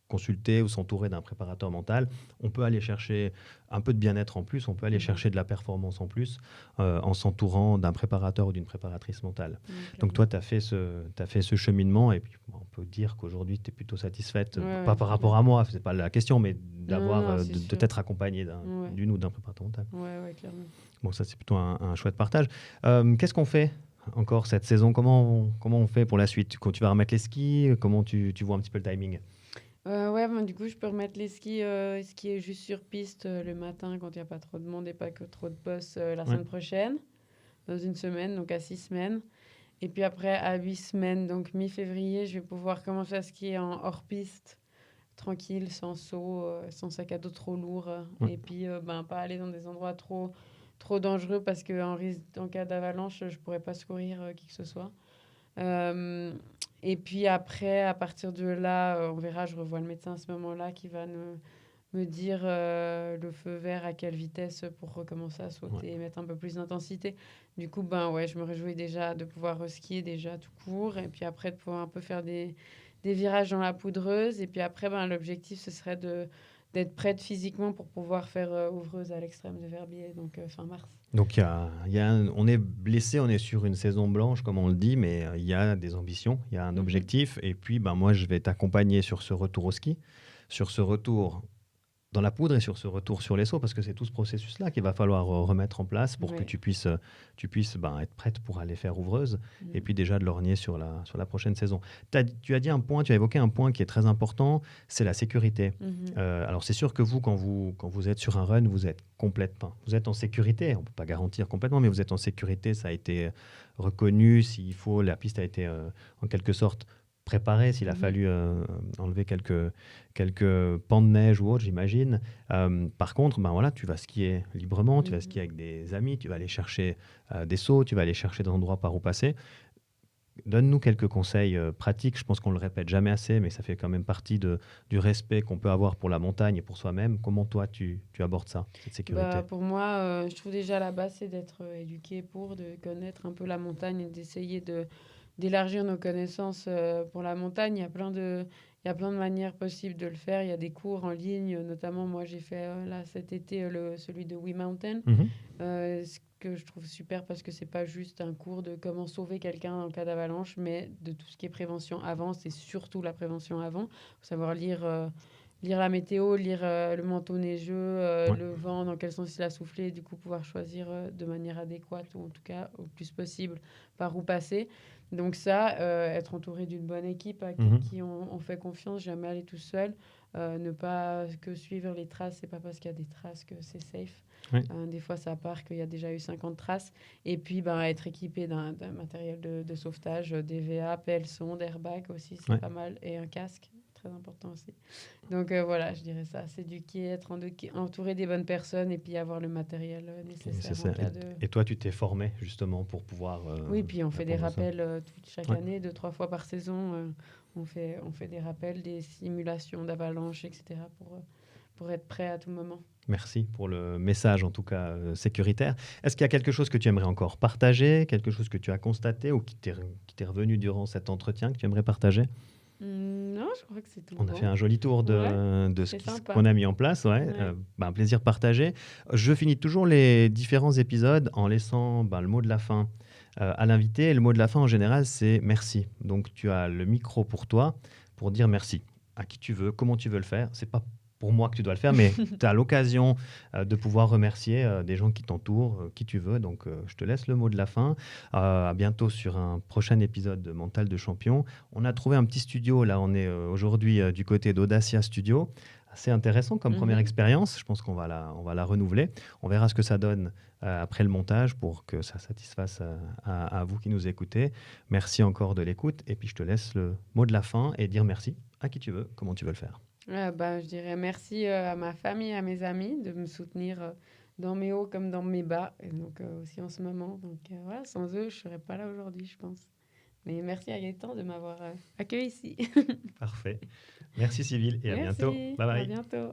consulter ou s'entourer d'un préparateur mental. On peut aller chercher un peu de bien-être en plus, on peut aller chercher de la performance en plus en s'entourant d'un préparateur ou d'une préparatrice mentale. Donc toi, tu as fait ce cheminement et puis on peut dire qu'aujourd'hui, tu es plutôt satisfaite, pas par rapport à moi, c'est pas la question, mais d'avoir de t'être accompagnée d'une ou d'un préparateur mental. Ouais, clairement. Bon, ça, c'est plutôt un chouette partage. Qu'est-ce qu'on fait encore cette saison? Comment on fait pour la suite? Quand tu vas remettre les skis, comment tu vois un petit peu le timing? Du coup, je peux remettre les skis skier juste sur piste le matin quand il n'y a pas trop de monde et pas que trop de boss la semaine prochaine, dans une semaine, donc à 6 semaines. Et puis après, à 8 semaines, donc mi-février, je vais pouvoir commencer à skier en hors-piste tranquille, sans saut, sans sac à dos trop lourd. Ouais. Et puis, pas aller dans des endroits trop dangereux parce en cas d'avalanche, je pourrais pas secourir qui que ce soit. Euh, et puis après, à partir de là, on verra, je revois le médecin à ce moment-là qui va me dire le feu vert à quelle vitesse pour recommencer à sauter Ouais. et mettre un peu plus d'intensité. Du coup, ouais, je me réjouis déjà de pouvoir skier déjà tout court et puis après de pouvoir un peu faire des virages dans la poudreuse. Et puis après, l'objectif, ce serait d'être prête physiquement pour pouvoir faire ouvreuse à l'extrême de Verbier, donc fin mars. Donc, on est blessé, on est sur une saison blanche, comme on le dit, mais il y a des ambitions, il y a un objectif. Et puis, moi, je vais t'accompagner sur ce retour au ski, sur ce retour dans la poudre et sur ce retour sur les sauts, parce que c'est tout ce processus-là qu'il va falloir remettre en place pour que Ouais. tu puisses être prête pour aller faire ouvreuse et puis déjà de lorgner sur la prochaine saison. Tu as évoqué un point qui est très important, c'est la sécurité. Alors c'est sûr que quand vous êtes sur un run, vous êtes en sécurité, on ne peut pas garantir complètement, mais vous êtes en sécurité, ça a été reconnu, s'il faut, la piste a été en quelque sorte préparée, s'il a fallu enlever quelques pans de neige ou autre, j'imagine. Par contre, tu vas skier librement, tu vas skier avec des amis, tu vas aller chercher des sauts, tu vas aller chercher des endroits par où passer. Donne-nous quelques conseils pratiques. Je pense qu'on ne le répète jamais assez, mais ça fait quand même partie du respect qu'on peut avoir pour la montagne et pour soi-même. Comment toi, tu abordes ça, cette sécurité? Pour moi, je trouve déjà la base, c'est d'être éduqué de connaître un peu la montagne et d'essayer d'élargir nos connaissances pour la montagne. Il y a plein de manières possibles de le faire. Il y a des cours en ligne, notamment moi j'ai fait là cet été celui de We Mountain, ce que je trouve super parce que c'est pas juste un cours de comment sauver quelqu'un en cas d'avalanche, mais de tout ce qui est prévention avant. C'est surtout la prévention avant. Faut savoir lire la météo, lire le manteau neigeux, le vent, dans quel sens il a soufflé, du coup pouvoir choisir de manière adéquate ou en tout cas au plus possible par où passer. Donc ça, être entouré d'une bonne équipe à qui on fait confiance, jamais aller tout seul, ne pas que suivre les traces, c'est pas parce qu'il y a des traces que c'est safe. Oui. Des fois, ça part qu'il y a déjà eu 50 traces. Et puis, être équipé d'un matériel de sauvetage, DVA, pelle sonde, airbag aussi, c'est pas mal, et un casque, très important aussi. Donc voilà, je dirais ça, s'éduquer, être entouré des bonnes personnes et puis avoir le matériel nécessaire en cas de... Et toi, tu t'es formé justement pour pouvoir... Oui, puis on fait des rappels chaque Ouais. année, 2-3 fois par saison. On fait des rappels, des simulations d'avalanche, etc. pour être prêt à tout moment. Merci pour le message, en tout cas sécuritaire. Est-ce qu'il y a quelque chose que tu aimerais encore partager, quelque chose que tu as constaté ou qui t'est revenu durant cet entretien que tu aimerais partager? Non, je crois que c'est tout. On a fait un joli tour de ce sympa. qu'on a mis en place. Ouais. Un plaisir partagé. Je finis toujours les différents épisodes en laissant le mot de la fin à l'invité. Et le mot de la fin, en général, c'est merci. Donc, tu as le micro pour toi pour dire merci à qui tu veux, comment tu veux le faire. C'est pas pour moi que tu dois le faire, mais tu as l'occasion de pouvoir remercier des gens qui t'entourent, qui tu veux. Donc, je te laisse le mot de la fin. À bientôt sur un prochain épisode de Mental de Champion. On a trouvé un petit studio. Là, on est aujourd'hui du côté d'Audacia Studio. C'est intéressant comme première expérience. Je pense qu'on va la renouveler. On verra ce que ça donne après le montage pour que ça satisfasse à vous qui nous écoutez. Merci encore de l'écoute. Et puis, je te laisse le mot de la fin et dire merci à qui tu veux, comment tu veux le faire. Je dirais merci à ma famille, à mes amis de me soutenir dans mes hauts comme dans mes bas, et donc aussi en ce moment. Donc voilà, sans eux, je ne serais pas là aujourd'hui, je pense. Mais merci à Gaëtan de m'avoir accueilli ici. Parfait. Merci Cyril et à bientôt. Bye bye. À bientôt.